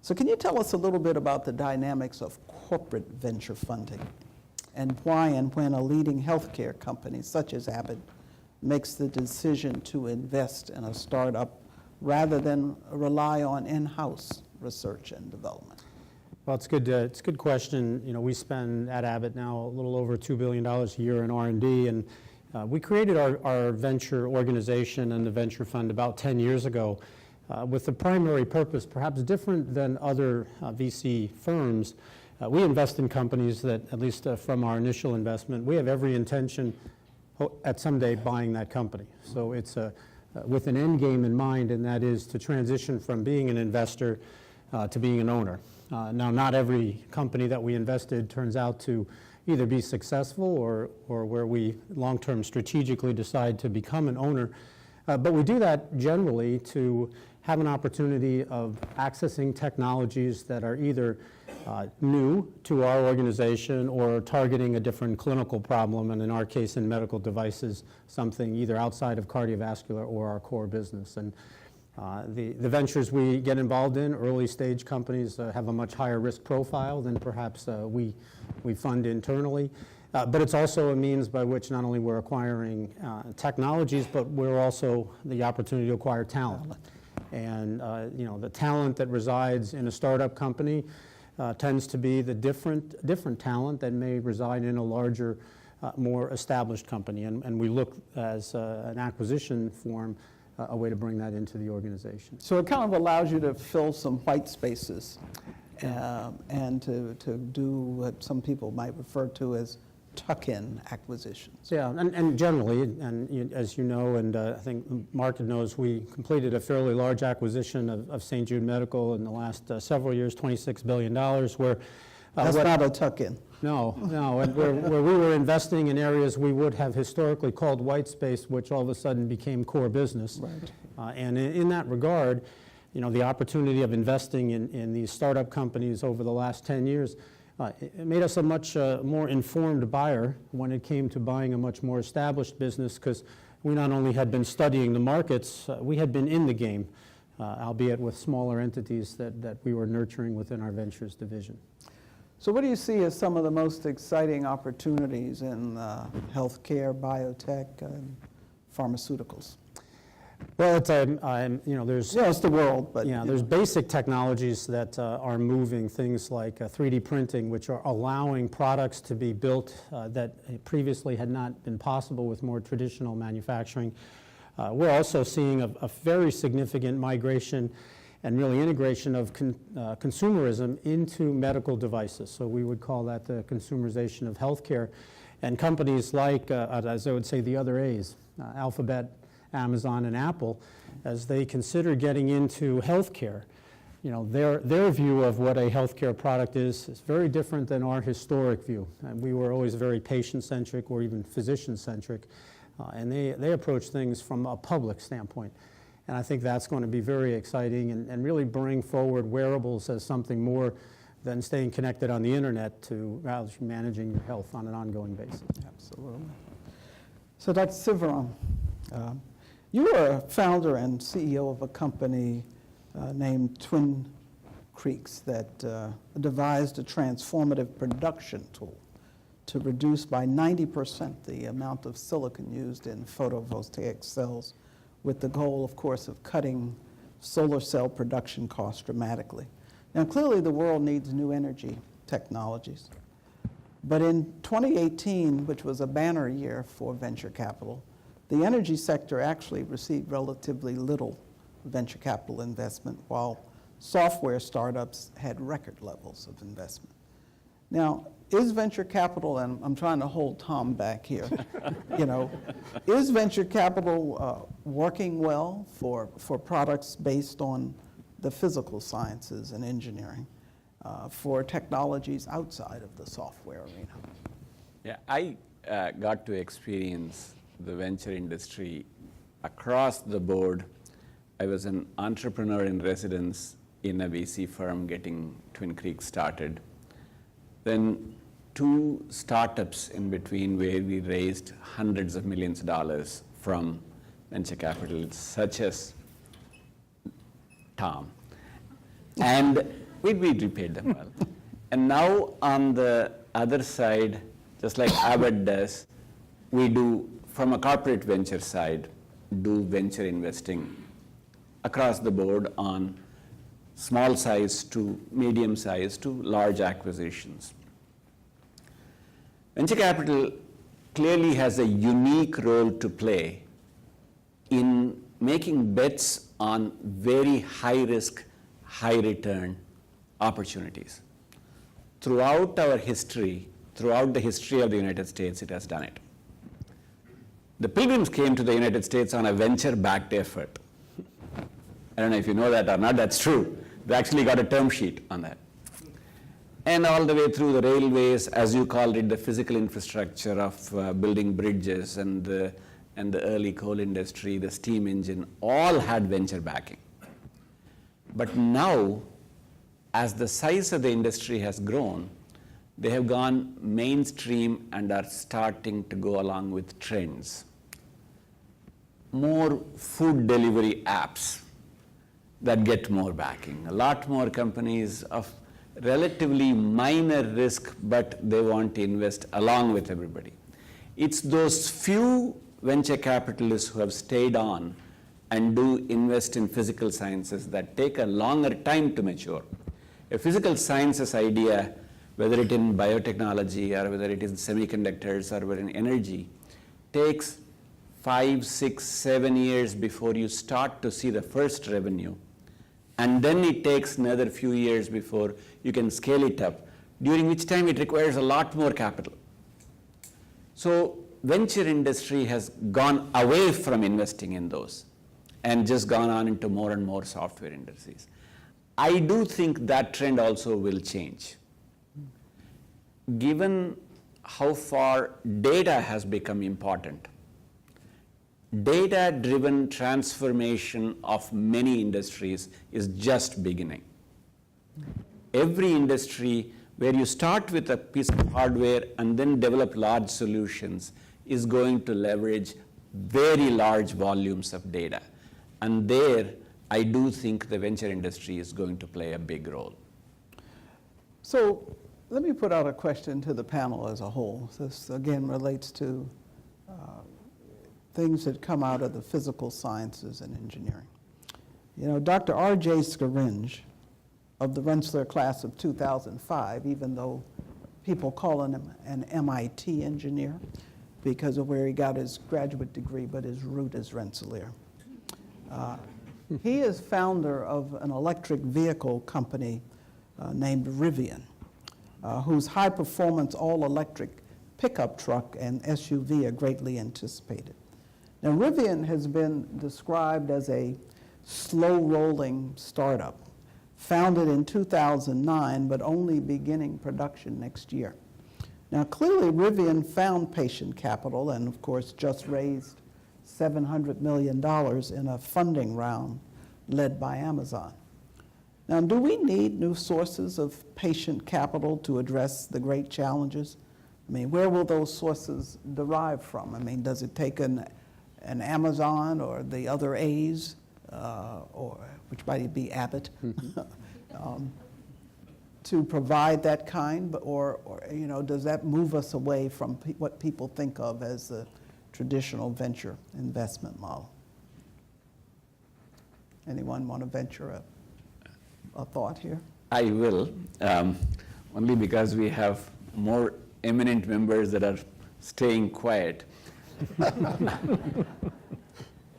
So can you tell us a little bit about the dynamics of corporate venture funding and why and when a leading healthcare company such as Abbott makes the decision to invest in a startup rather than rely on in-house research and development? Well, it's a good question. We spend at Abbott now a little over $2 billion a year in R&D, and we created our venture organization and the venture fund about 10 years ago with the primary purpose, perhaps different than other VC firms, we invest in companies that, at least from our initial investment, we have every intention at someday buying that company. So it's with an end game in mind, and that is to transition from being an investor to being an owner. Now, not every company that we invested turns out to either be successful or where we long-term strategically decide to become an owner. But we do that generally to have an opportunity of accessing technologies that are either new to our organization or targeting a different clinical problem, and in our case in medical devices, something either outside of cardiovascular or our core business. And the ventures we get involved in, early stage companies, have a much higher risk profile than perhaps we fund internally. But it's also a means by which not only we're acquiring technologies, but we're also the opportunity to acquire talent. And the talent that resides in a startup company tends to be the different talent that may reside in a larger, more established company. And we look as an acquisition form a way to bring that into the organization. So it kind of allows you to fill some white spaces and to do what some people might refer to as tuck-in acquisitions. Yeah, and generally, and as you know, and I think Mark knows, we completed a fairly large acquisition of St. Jude Medical in the last several years, $26 billion, where... That's not a tuck-in. No, and where we were investing in areas we would have historically called white space, which all of a sudden became core business. Right. And in that regard, the opportunity of investing in these startup companies over the last 10 years, it made us a much more informed buyer when it came to buying a much more established business, because we not only had been studying the markets, we had been in the game, albeit with smaller entities that we were nurturing within our ventures division. So what do you see as some of the most exciting opportunities in healthcare, biotech, and pharmaceuticals? Well, there's... Yeah, it's the world, but... there's basic technologies that are moving, things like 3D printing, which are allowing products to be built that previously had not been possible with more traditional manufacturing. We're also seeing a very significant migration and really integration of consumerism into medical devices. So we would call that the consumerization of healthcare. And companies like, as I would say, the other A's, Alphabet, Amazon, and Apple, as they consider getting into healthcare, their view of what a healthcare product is very different than our historic view. And we were always very patient-centric or even physician-centric, and they approach things from a public standpoint. And I think that's going to be very exciting and really bring forward wearables as something more than staying connected on the internet to managing your health on an ongoing basis. Absolutely. So Dr. Sivaram, you are a founder and CEO of a company named Twin Creeks that devised a transformative production tool to reduce by 90% the amount of silicon used in photovoltaic cells, with the goal, of course, of cutting solar cell production costs dramatically. Now, clearly the world needs new energy technologies. But in 2018, which was a banner year for venture capital, the energy sector actually received relatively little venture capital investment, while software startups had record levels of investment. Now, is venture capital, and I'm trying to hold Tom back here, is venture capital working well for products based on the physical sciences and engineering, for technologies outside of the software arena? Yeah, I got to experience the venture industry across the board. I was an entrepreneur in residence in a VC firm getting Twin Creeks started. Then 2 startups in between where we raised hundreds of millions of dollars from venture capitalists such as Tom. And we repaid them well. And now on the other side, just like Abbott does, we do, from a corporate venture side, do venture investing across the board on small size to medium size to large acquisitions. Venture capital clearly has a unique role to play in making bets on very high risk, high return opportunities. throughout our history, throughout the history of the United States, it has done it. The Pilgrims came to the United States on a venture-backed effort. I don't know if you know that or not, that's true. They actually got a term sheet on that. And all the way through the railways, as you called it, the physical infrastructure of building bridges and the early coal industry, the steam engine, all had venture backing. But now, as the size of the industry has grown, they have gone mainstream and are starting to go along with trends. More food delivery apps that get more backing. A lot more companies of relatively minor risk, but they want to invest along with everybody. It's those few venture capitalists who have stayed on and do invest in physical sciences that take a longer time to mature. A physical sciences idea, whether it in biotechnology or whether it is semiconductors or whether in energy, takes 5, 6, 7 years before you start to see the first revenue. And then it takes another few years before you can scale it up, during which time it requires a lot more capital. So venture industry has gone away from investing in those and just gone on into more and more software industries. I do think that trend also will change. Given how far data has become important, data-driven transformation of many industries is just beginning. Every industry where you start with a piece of hardware and then develop large solutions is going to leverage very large volumes of data. And there, I do think the venture industry is going to play a big role. So let me put out a question to the panel as a whole. This, again, relates to things that come out of the physical sciences and engineering. You know, Dr. R.J. Scaringe of the Rensselaer class of 2005, even though people call him an MIT engineer because of where he got his graduate degree, but his root is Rensselaer. He is founder of an electric vehicle company named Rivian, whose high-performance all-electric pickup truck and SUV are greatly anticipated. Now, Rivian has been described as a slow-rolling startup, founded in 2009, but only beginning production next year. Now, clearly, Rivian found patient capital and, of course, just raised $700 million in a funding round led by Amazon. Now, do we need new sources of patient capital to address the great challenges? I mean, where will those sources derive from? I mean, does it take an Amazon or the other A's, or which might be Abbott, to provide that kind, or you know, does that move us away from what people think of as the traditional venture investment model? Anyone want to venture a thought here? I will, only because we have more eminent members that are staying quiet.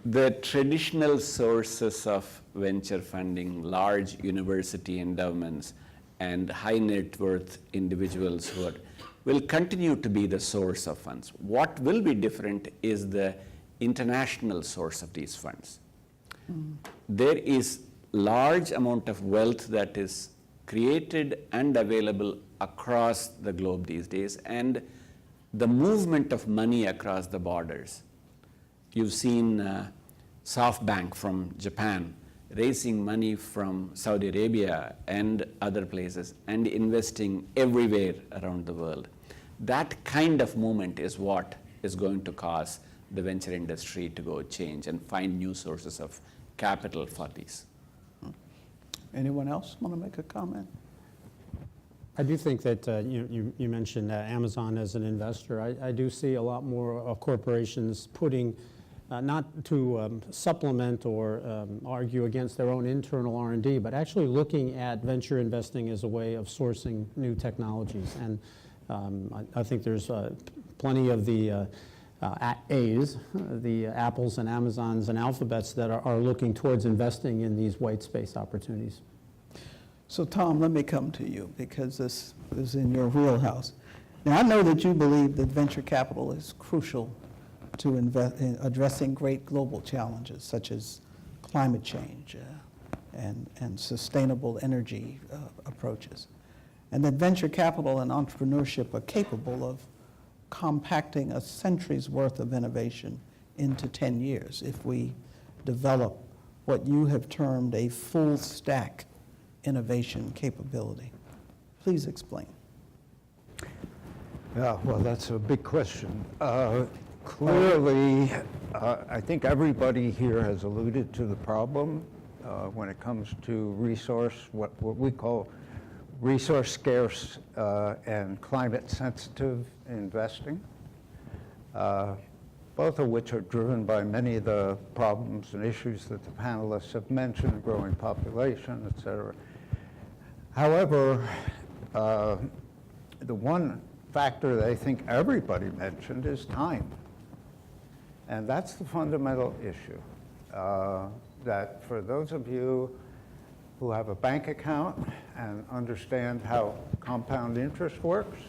The traditional sources of venture funding, large university endowments, and high net worth individuals will continue to be the source of funds. What will be different is the international source of these funds. There is large amount of wealth that is created and available across the globe these days, and the movement of money across the borders. You've seen SoftBank from Japan raising money from Saudi Arabia and other places and investing everywhere around the world. That kind of movement is what is going to cause the venture industry to go change and find new sources of capital for these. Anyone else want to make a comment? I do think that you mentioned Amazon as an investor. I do see a lot more corporations putting, not to supplement or argue against their own internal R&D, but actually looking at venture investing as a way of sourcing new technologies. And I think there's plenty of the A's, the Apples and Amazons and Alphabets that are looking towards investing in these white space opportunities. So Tom, let me come to you because this is in your wheelhouse. Now, I know that you believe that venture capital is crucial to invest in addressing great global challenges such as climate change and sustainable energy approaches, and that venture capital and entrepreneurship are capable of compacting a century's worth of innovation into 10 years if we develop what you have termed a full stack innovation capability. Please explain. Yeah, well, that's a big question. Clearly, I think everybody here has alluded to the problem when it comes to what we call resource scarce and climate sensitive investing, both of which are driven by many of the problems and issues that the panelists have mentioned, growing population, et cetera. However, the one factor that I think everybody mentioned is time. And that's the fundamental issue. That for those of you who have a bank account and understand how compound interest works,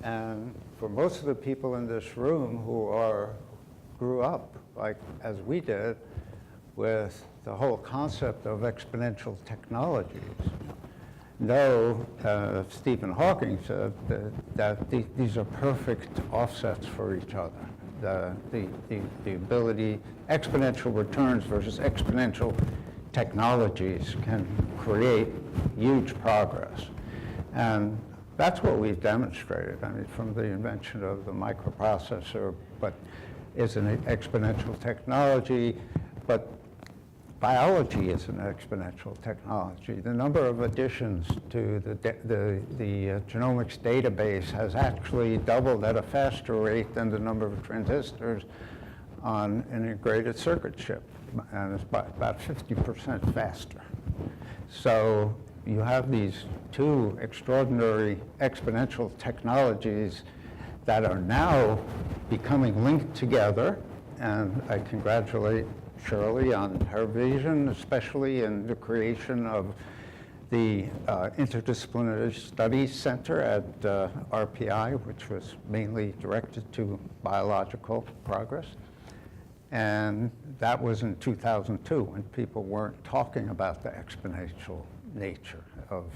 and for most of the people in this room who grew up, like as we did, with the whole concept of exponential technologies, know, Stephen Hawking said that these are perfect offsets for each other. The ability, exponential returns versus exponential technologies can create huge progress. And that's what we've demonstrated. I mean, from the invention of the microprocessor, but it's an exponential technology, but biology is an exponential technology. The number of additions to the genomics database has actually doubled at a faster rate than the number of transistors on an integrated circuit chip, and it's about 50% faster. So you have these two extraordinary exponential technologies that are now becoming linked together, and I congratulate Shirley on her vision, especially in the creation of the Interdisciplinary Studies Center at RPI, which was mainly directed to biological progress. And that was in 2002, when people weren't talking about the exponential nature of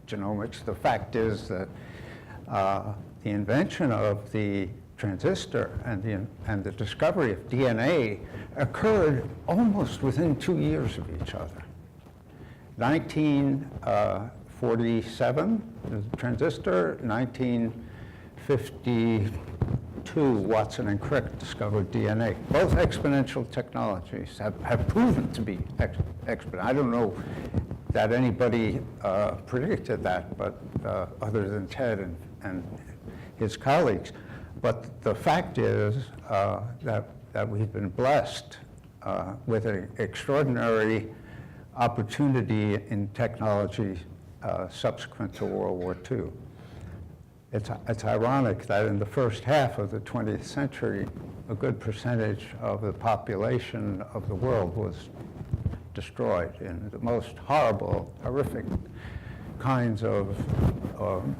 genomics. The fact is that the invention of the transistor and the discovery of DNA occurred almost within 2 years of each other. 1947, the transistor. 1952, Watson and Crick discovered DNA. Both exponential technologies have proven to be exponential. I don't know that anybody predicted that, but other than Ted and his colleagues. But the fact is that we've been blessed with an extraordinary opportunity in technology subsequent to World War II. It's ironic that in the first half of the 20th century, a good percentage of the population of the world was destroyed in the most horrible, horrific kinds of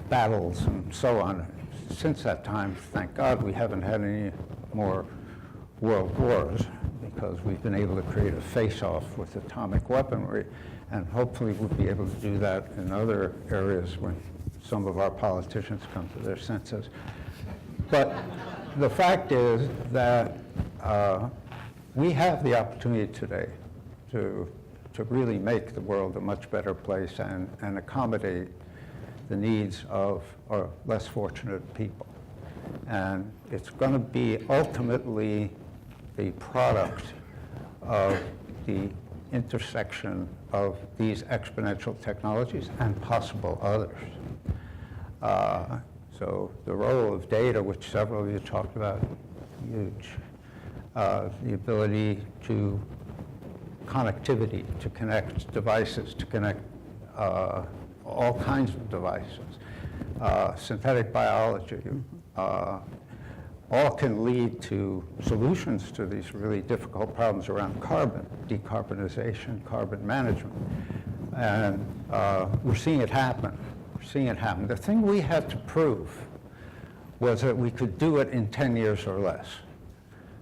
battles and so on. Since that time, thank God, we haven't had any more world wars, because we've been able to create a face-off with atomic weaponry, and hopefully we'll be able to do that in other areas when some of our politicians come to their senses. But the fact is that we have the opportunity today to really make the world a much better place and accommodate the needs of our less fortunate people. And it's going to be ultimately the product of the intersection of these exponential technologies and possible others. So the role of data, which several of you talked about, huge. The ability to connectivity, to connect devices, to connect all kinds of devices, synthetic biology, all can lead to solutions to these really difficult problems around carbon, decarbonization, carbon management. And We're seeing it happen. We're seeing it happen. The thing we had to prove was that we could do it in 10 years or less.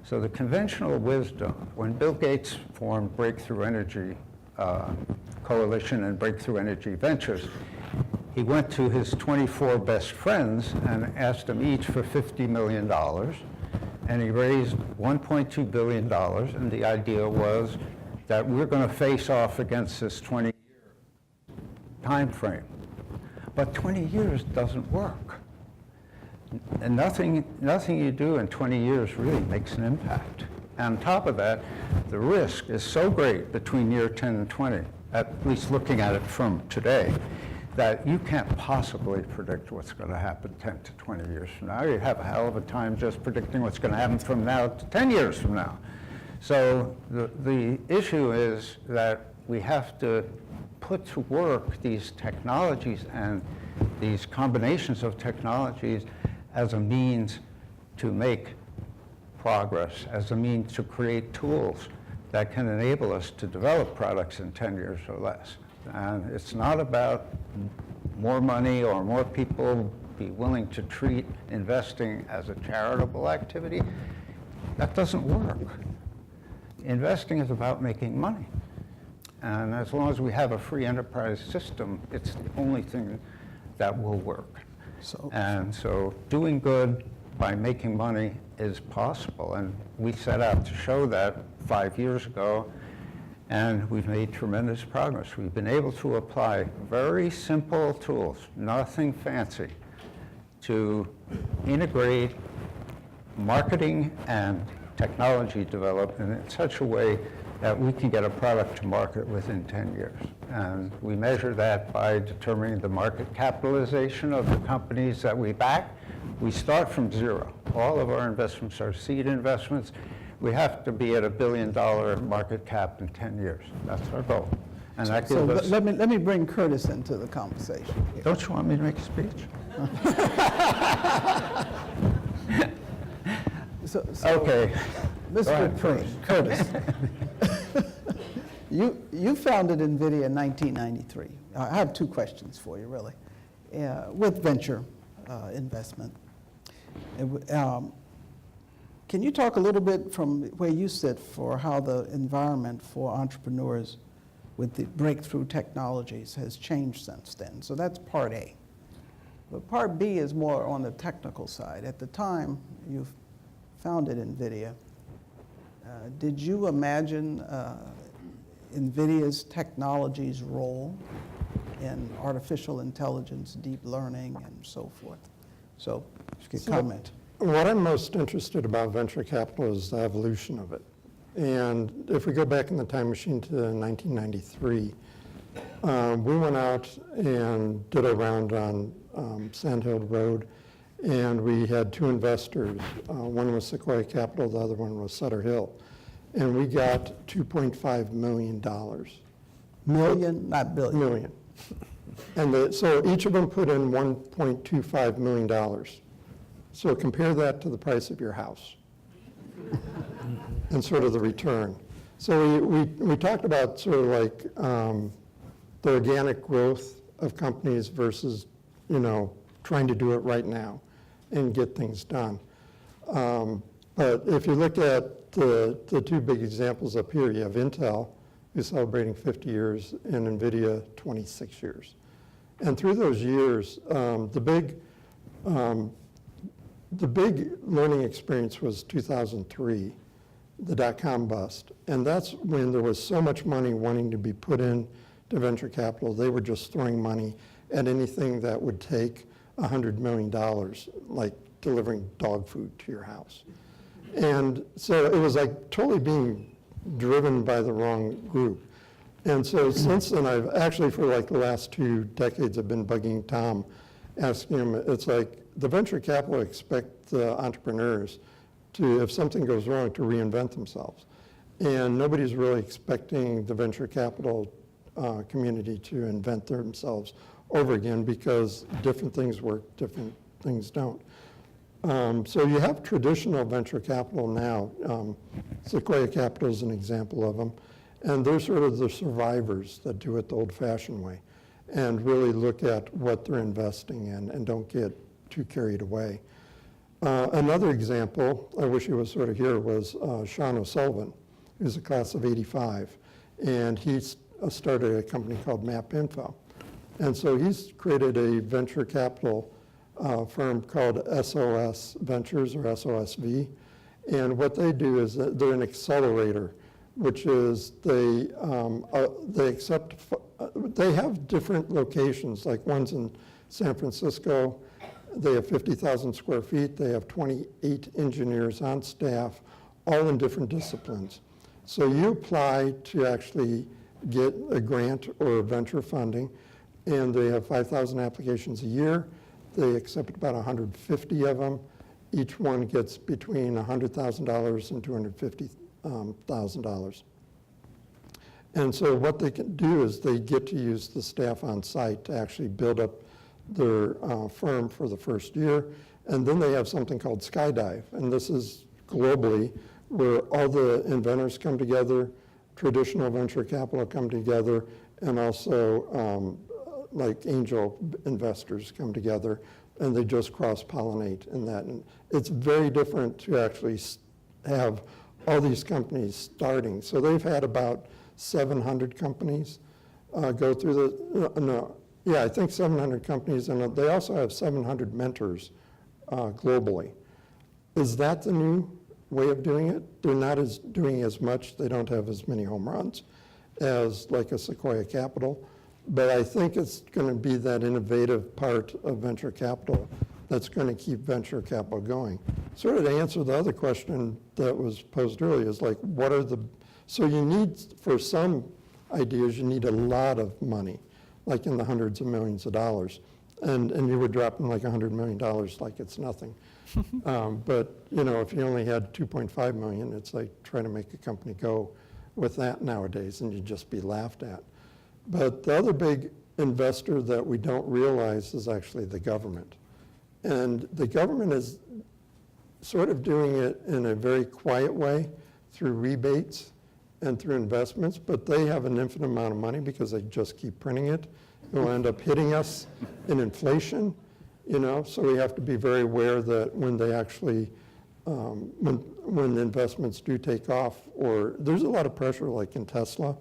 So the conventional wisdom, when Bill Gates formed Breakthrough Energy Coalition and Breakthrough Energy Ventures, he went to his 24 best friends and asked them each for $50 million, and he raised $1.2 billion, and the idea was that we're going to face off against this 20-year time frame. But 20 years doesn't work. And nothing you do in 20 years really makes an impact. And on top of that, the risk is so great between year 10 and 20, at least looking at it from today, that you can't possibly predict what's going to happen 10 to 20 years from now. You have a hell of a time just predicting what's going to happen from now to 10 years from now. So the issue is that we have to put to work these technologies and these combinations of technologies as a means to make progress, as a means to create tools that can enable us to develop products in 10 years or less. And it's not about more money or more people be willing to treat investing as a charitable activity. That doesn't work. Investing is about making money. And as long as we have a free enterprise system, it's the only thing that will work. So doing good by making money is possible. And we set out to show that 5 years ago, and we've made tremendous progress. We've been able to apply very simple tools, nothing fancy, to integrate marketing and technology development in such a way that we can get a product to market within 10 years. And we measure that by determining the market capitalization of the companies that we back. We start from zero. All of our investments are seed investments. We have to be at $1 billion market cap in 10 years. That's our goal. And that gives us... let me bring Curtis into the conversation here. Don't you want me to make a speech? Okay. Mr. Crane, Curtis, you founded NVIDIA in 1993. I have two questions for you, really, with venture investment. Can you talk a little bit from where you sit for how the environment for entrepreneurs with the breakthrough technologies has changed since then? So that's part A. But part B is more on the technical side. At the time you founded NVIDIA, did you imagine NVIDIA's technology's role in artificial intelligence, deep learning, and so forth? So, if you could comment. What I'm most interested about venture capital is the evolution of it. And if we go back in the time machine to 1993, we went out and did a round on Sand Hill Road, and we had two investors. One was Sequoia Capital, the other one was Sutter Hill. And we got $2.5 million. Million, not billion. Million. And so each of them put in $1.25 million. So compare that to the price of your house and sort of the return. So we talked about sort of like the organic growth of companies versus, trying to do it right now and get things done. But if you look at the two big examples up here, you have Intel, who's celebrating 50 years, and NVIDIA, 26 years. And through those years, the big learning experience was 2003, the dot-com bust. And that's when there was so much money wanting to be put in to venture capital. They were just throwing money at anything that would take $100 million, like delivering dog food to your house. And so it was like totally being driven by the wrong group. And so since then, I've actually, for like the last 2 decades, I've been bugging Tom, asking him, it's like the venture capital expect the entrepreneurs to, if something goes wrong, to reinvent themselves. And nobody's really expecting the venture capital community to invent themselves over again, because different things work, different things don't. So you have traditional venture capital now. Sequoia Capital is an example of them. And they're sort of the survivors that do it the old-fashioned way. and really look at what they're investing in and don't get too carried away. Another example, I wish he was sort of here, was Sean O'Sullivan, who's a class of 85, and he started a company called MapInfo. And so he's created a venture capital firm called SOS Ventures, or SOSV, and what they do is that they're an accelerator, which is they have different locations, like one's in San Francisco. They have 50,000 square feet. They have 28 engineers on staff, all in different disciplines. So you apply to actually get a grant or venture funding, and they have 5,000 applications a year. They accept about 150 of them. Each one gets between $100,000 and $250,000. And so what they can do is they get to use the staff on site to actually build up their firm for the first year. And then they have something called Skydive. And this is globally where all the inventors come together, traditional venture capital come together, and also like angel investors come together, and they just cross-pollinate in that. And it's very different to actually have all these companies starting. So they've had about 700 companies go through I think 700 companies, and they also have 700 mentors globally. Is that the new way of doing it? They're not doing as much. They don't have as many home runs as like a Sequoia Capital. But I think it's going to be that innovative part of venture capital that's going to keep venture capital going. Sort of to answer the other question that was posed earlier is like, so you need, for some ideas, you need a lot of money, like in the hundreds of millions of dollars. And you were dropping like $100 million like it's nothing. But if you only had 2.5 million, it's like trying to make a company go with that nowadays, and you'd just be laughed at. But the other big investor that we don't realize is actually the government. And the government is sort of doing it in a very quiet way through rebates and through investments, but they have an infinite amount of money because they just keep printing it. It will end up hitting us in inflation, so we have to be very aware that when they actually, when the investments do take off, or there's a lot of pressure like in Tesla,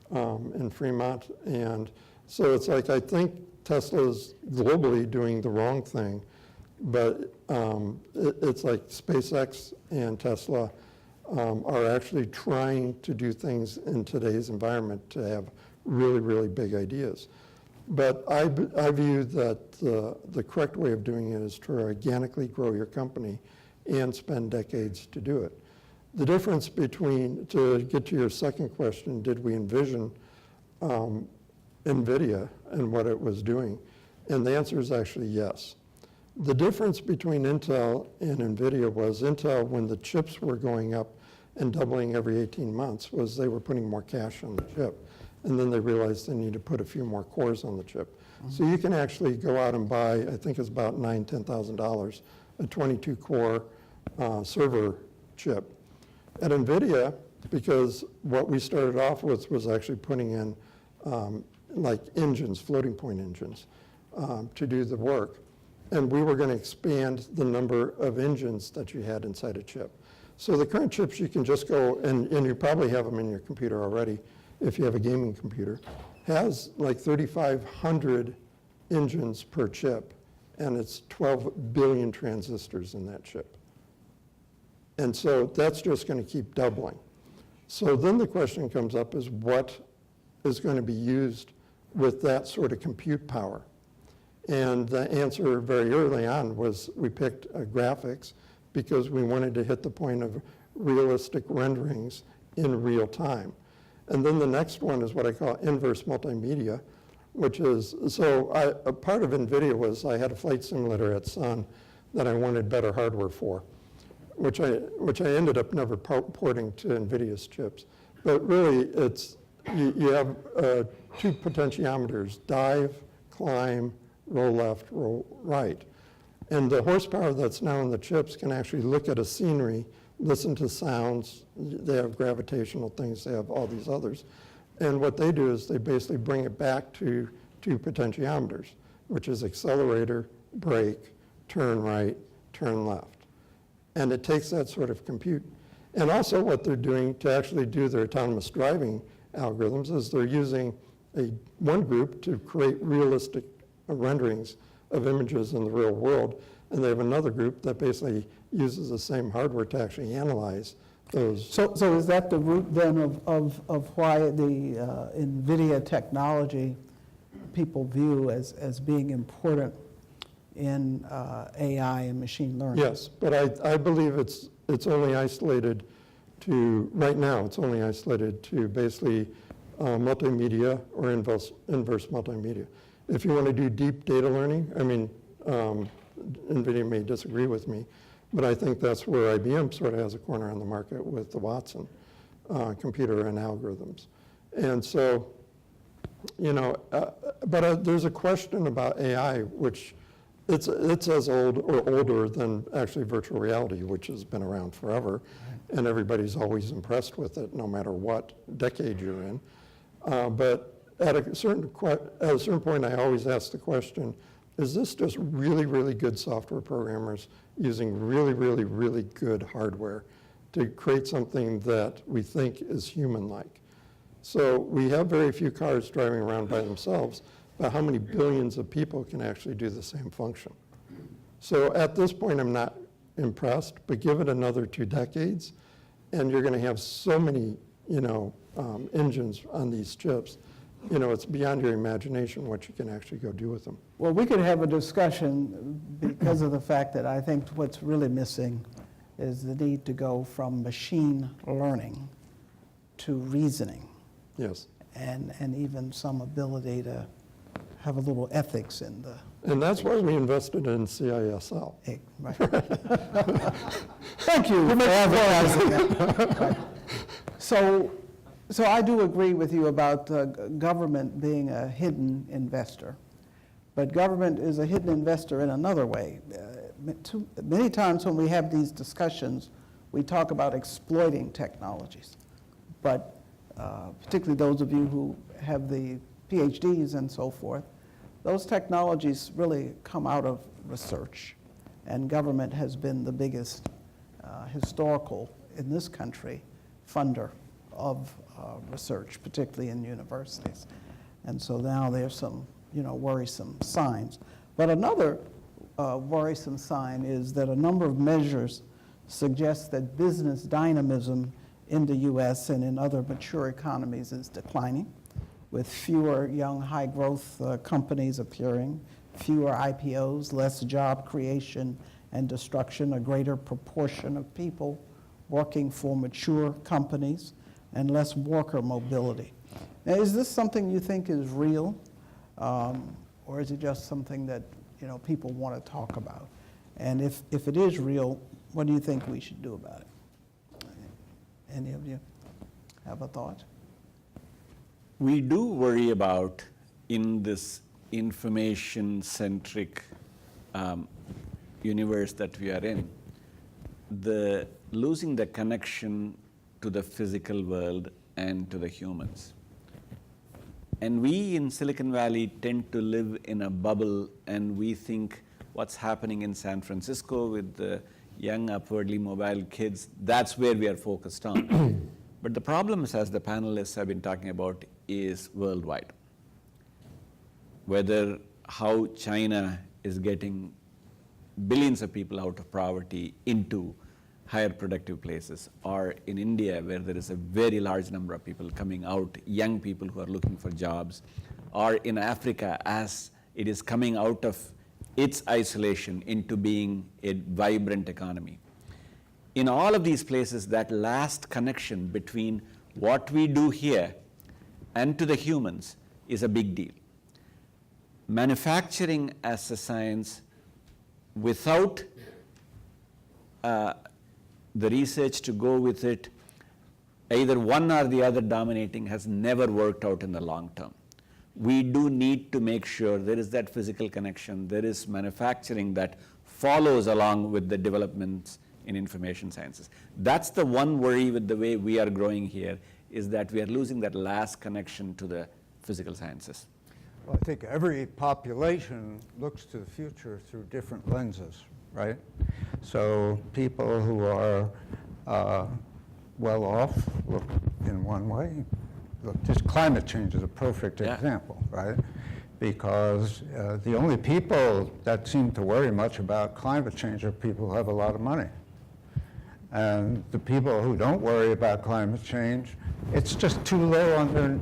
in Fremont, and so it's like I think Tesla is globally doing the wrong thing, but it's like SpaceX and Tesla are actually trying to do things in today's environment to have really, really big ideas. But I view that the correct way of doing it is to organically grow your company and spend decades to do it. The difference between, to get to your second question, did we envision NVIDIA and what it was doing? And the answer is actually yes. The difference between Intel and NVIDIA was Intel, when the chips were going up and doubling every 18 months, was they were putting more cash on the chip. And then they realized they need to put a few more cores on the chip. So you can actually go out and buy, I think it's about $9,000, $10,000, a 22-core server chip. At NVIDIA, because what we started off with was actually putting in like engines, floating point engines, to do the work. And we were going to expand the number of engines that you had inside a chip. So the current chips, you can just go, and you probably have them in your computer already, if you have a gaming computer, has like 3,500 engines per chip, and it's 12 billion transistors in that chip. And so that's just going to keep doubling. So then the question comes up is what is going to be used with that sort of compute power? And the answer very early on was we picked graphics because we wanted to hit the point of realistic renderings in real time. And then the next one is what I call inverse multimedia, which is, so a part of NVIDIA was I had a flight simulator at Sun that I wanted better hardware for, which I ended up never porting to NVIDIA's chips. But really, it's, you have two potentiometers, dive, climb, roll left, roll right. And the horsepower that's now in the chips can actually look at a scenery, listen to sounds. They have gravitational things, they have all these others. And what they do is they basically bring it back to two potentiometers, which is accelerator, brake, turn right, turn left. And it takes that sort of compute. And also what they're doing to actually do their autonomous driving algorithms is they're using one group to create realistic renderings of images in the real world, and they have another group that basically uses the same hardware to actually analyze those. So is that the root then of why the NVIDIA technology people view as being important in AI and machine learning? Yes, but I believe it's only isolated to, right now, it's only isolated to basically multimedia or inverse multimedia. If you want to do deep data learning, I mean, NVIDIA may disagree with me, but I think that's where IBM sort of has a corner on the market with the Watson computer and algorithms. And so, you know, but there's a question about AI, which it's as old or older than actually virtual reality, which has been around forever, and everybody's always impressed with it, no matter what decade you're in. But at a certain point, I always ask the question, is this just really, really good software programmers using really, really, really good hardware to create something that we think is human-like? So we have very few cars driving around by themselves, but how many billions of people can actually do the same function? So at this point, I'm not impressed, but give it another 2 decades, and you're going to have so many, you know, engines on these chips. You know, it's beyond your imagination what you can actually go do with them. Well, we could have a discussion because of the fact that I think what's really missing is the need to go from machine learning to reasoning. Yes. And even some ability to have a little ethics in the... And that's why we invested in CISL. Right. Thank you for advertising that. Right. So I do agree with you about government being a hidden investor. But government is a hidden investor in another way. Many times when we have these discussions, we talk about exploiting technologies. But particularly those of you who have the Ph.D.s and so forth, those technologies really come out of research. And government has been the biggest historical, in this country, funder of research, particularly in universities. And so now there's some, you know, worrisome signs. But another worrisome sign is that a number of measures suggest that business dynamism in the U.S. and in other mature economies is declining, with fewer young high-growth companies appearing, fewer IPOs, less job creation and destruction, a greater proportion of people working for mature companies, and less worker mobility. Now, is this something you think is real, or is it just something that, you know, people want to talk about? And if it is real, what do you think we should do about it? Any of you have a thought? We do worry about, in this information-centric universe that we are in, losing the connection to the physical world and to the humans. And we in Silicon Valley tend to live in a bubble, and we think what's happening in San Francisco with the young, upwardly mobile kids, that's where we are focused on. But the problems, as the panelists have been talking about, is worldwide. Whether how China is getting billions of people out of poverty into higher productive places, or in India, where there is a very large number of people coming out, young people who are looking for jobs, or in Africa, as it is coming out of its isolation into being a vibrant economy. In all of these places, that last connection between what we do here and to the humans is a big deal. Manufacturing as a science, without the research to go with it, either one or the other dominating, has never worked out in the long term. We do need to make sure there is that physical connection, there is manufacturing that follows along with the developments in information sciences. That's the one worry with the way we are growing here, is that we are losing that last connection to the physical sciences. Well, I think every population looks to the future through different lenses, right? So people who are well off look in one way. Look, just climate change is a perfect example, right? Because the only people that seem to worry much about climate change are people who have a lot of money. And the people who don't worry about climate change, it's just too low on their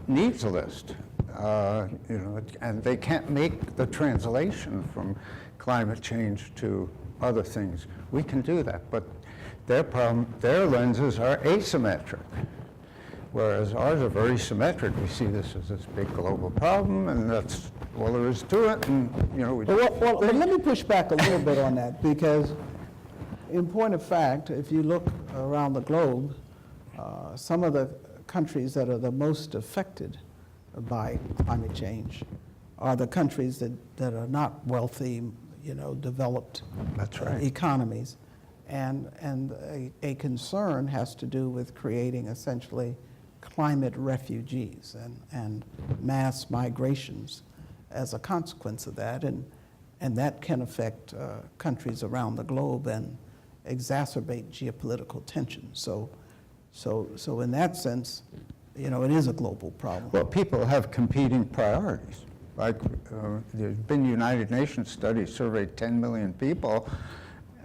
needs list. And they can't make the translation from climate change to other things. We can do that, but their lenses are asymmetric, whereas ours are very symmetric. We see this as this big global problem, and that's all there is to it. And Well, let me push back a little bit on that, because in point of fact, if you look around the globe, some of the countries that are the most affected by climate change are the countries that are not wealthy, developed That's right. economies. And a concern has to do with creating essentially climate refugees and mass migrations as a consequence of that. And that can affect countries around the globe and exacerbate geopolitical tensions. So in that sense, it is a global problem. Well, people have competing priorities. Like there's been United Nations studies surveyed 10 million people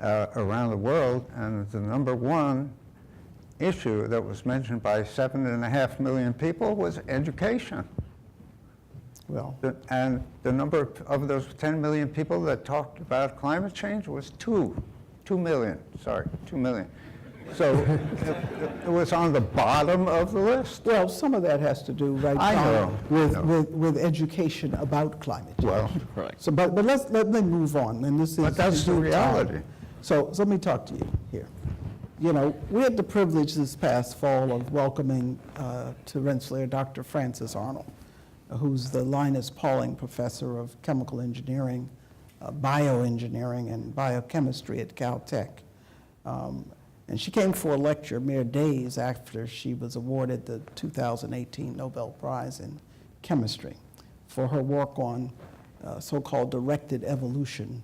around the world, and the number one issue that was mentioned by 7.5 million people was education. Well, And the number of those 10 million people that talked about climate change was 2 million. So it was on the bottom of the list. well, some of that has to do, right, I Tom, know. with education about climate change. Well, Correct. So, but let me move on, and this is. But that's the reality. So let me talk to you here. We had the privilege this past fall of welcoming to Rensselaer Dr. Francis Arnold, who's the Linus Pauling Professor of Chemical Engineering, Bioengineering, and Biochemistry at Caltech. And she came for a lecture mere days after she was awarded the 2018 Nobel Prize in Chemistry for her work on so-called directed evolution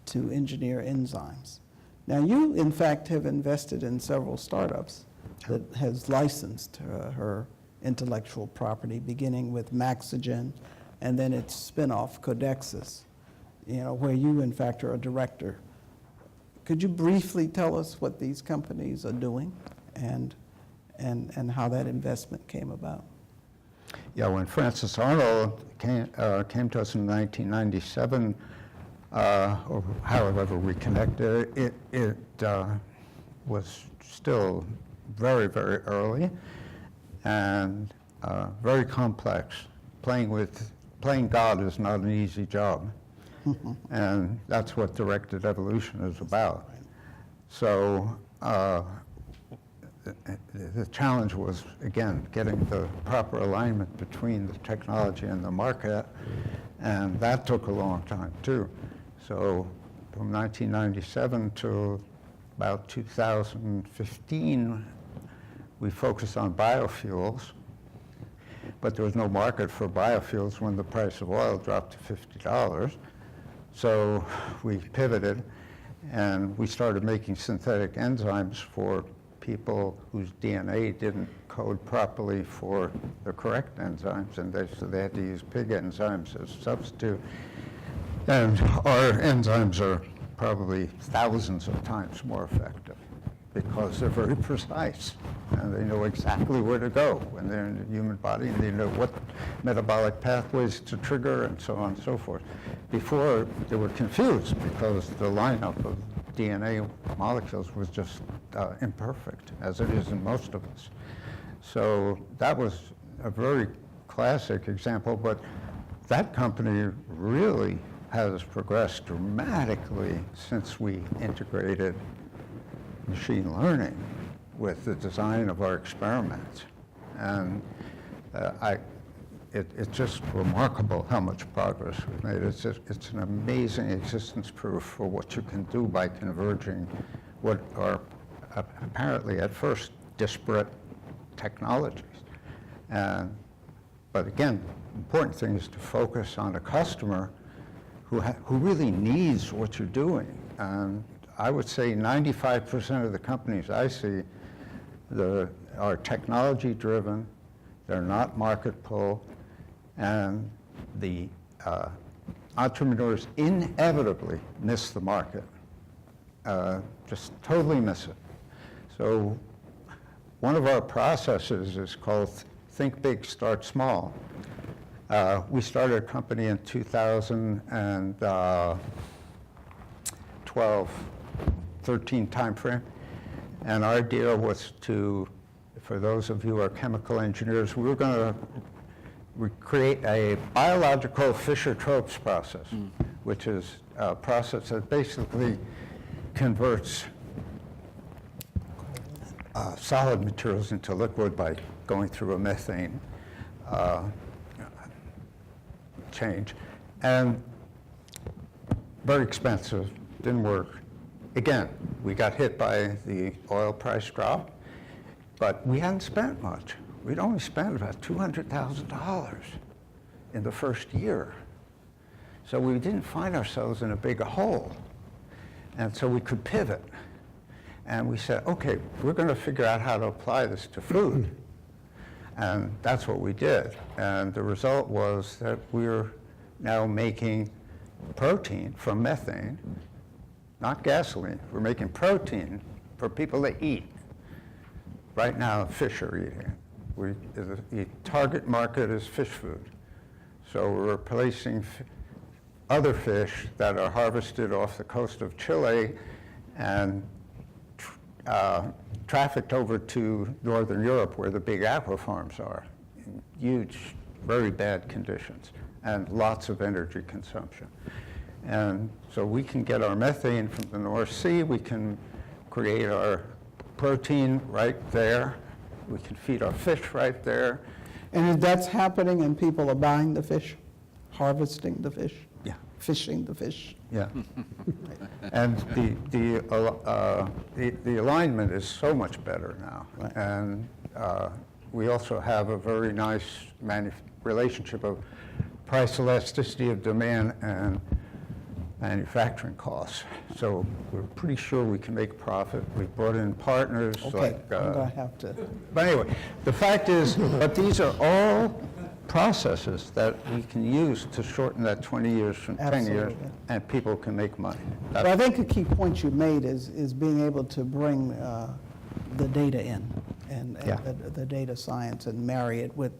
to engineer enzymes. Now, you, in fact, have invested in several startups that has licensed her intellectual property, beginning with Maxigen and then its spin-off, Codexis, where you, in fact, are a director. Could you briefly tell us what these companies are doing and how that investment came about? Yeah, when Francis Arnold came to us in 1997, or however we connected, it was still very, very early and very complex. Playing God is not an easy job. And that's what directed evolution is about. So the challenge was, again, getting the proper alignment between the technology and the market, and that took a long time, too. So from 1997 to about 2015, we focused on biofuels, but there was no market for biofuels when the price of oil dropped to $50. So we pivoted, and we started making synthetic enzymes for people whose DNA didn't code properly for the correct enzymes, and so they had to use pig enzymes as a substitute. And our enzymes are probably thousands of times more effective because they're very precise, and they know exactly where to go when they're in the human body, and they know what metabolic pathways to trigger, and so on and so forth. Before, they were confused because the lineup of DNA molecules was just imperfect, as it is in most of us. So that was a very classic example, but that company really has progressed dramatically since we integrated machine learning with the design of our experiments. And it's just remarkable how much progress we've made. It's an amazing existence proof for what you can do by converging what are apparently at first disparate technologies. But But again, the important thing is to focus on a customer who really needs what you're doing. And I would say 95% of the companies I see are technology-driven, they're not market pull, and the entrepreneurs inevitably miss the market, just totally miss it. So one of our processes is called Think Big, Start Small. We started a company in 2012, 13 timeframe, and our idea was to, for those of you who are chemical engineers, we were going to create a biological Fischer-Tropsch process, which is a process that basically converts solid materials into liquid by going through a methane change. And very expensive, didn't work. Again, we got hit by the oil price drop, but we hadn't spent much. We'd only spent about $200,000 in the first year. So we didn't find ourselves in a big hole. And so we could pivot. And we said, okay, we're going to figure out how to apply this to food. And that's what we did. And the result was that we're now making protein from methane, not gasoline. We're making protein for people to eat. Right now, fish are eating it. The target market is fish food. So we're replacing other fish that are harvested off the coast of Chile and trafficked over to Northern Europe, where the big aqua farms are, in huge, very bad conditions, and lots of energy consumption. And so we can get our methane from the North Sea, we can create our protein right there, we can feed our fish right there. And if that's happening and people are buying the fish, harvesting the fish, Yeah. fishing the fish. Yeah. And the alignment is so much better now. Right. And we also have a very nice relationship of price elasticity of demand and manufacturing costs. So we're pretty sure we can make a profit. We brought in partners Okay, like... I'm going to have to. But anyway, the fact is, but these are all processes that we can use to shorten that 20 years from 10 years, Absolutely. and people can make money. Well, I think a key point you made is being able to bring the data in and Yeah. the data science and marry it with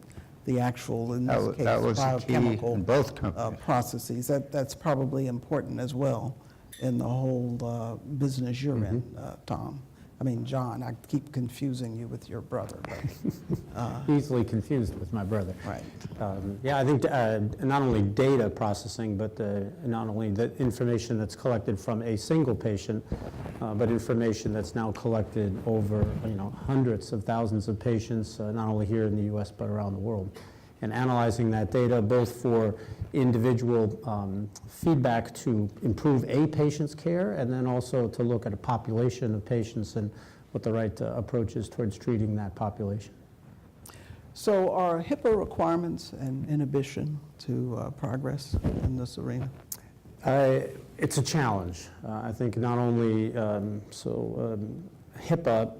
the actual, in this case, That was the key in biochemical both companies. processes. That's probably important as well in the whole business you're in, Tom. I mean, John, I keep confusing you with your brother. But, Easily confused with my brother. right. Yeah, I think not only data processing, but not only the information that's collected from a single patient, but information that's now collected over hundreds of thousands of patients, not only here in the U.S. but around the world, and analyzing that data both for individual feedback to improve a patient's care, and then also to look at a population of patients and what the right approach is towards treating that population. So are HIPAA requirements and inhibition to progress in this arena? It's a challenge. I think not only HIPAA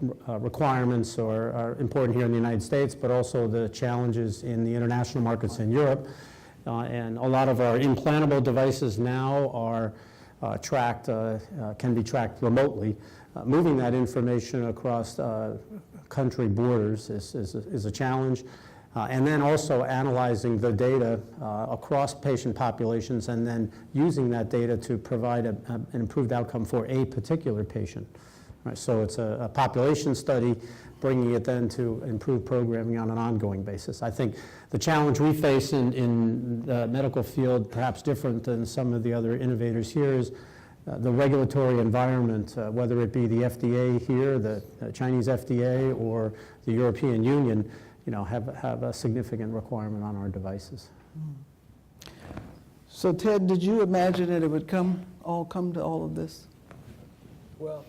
requirements are important here in the United States, but also the challenges in the international markets in Europe. And a lot of our implantable devices now are can be tracked remotely. Moving that information across country borders is a challenge. And then also analyzing the data across patient populations and then using that data to provide an improved outcome for a particular patient. Right, so it's a population study, bringing it then to improve programming on an ongoing basis. I think the challenge we face in the medical field, perhaps different than some of the other innovators here, is the regulatory environment, whether it be the FDA here, the Chinese FDA, or the European Union, have a significant requirement on our devices. So Ted, did you imagine that it would come to all of this? Well,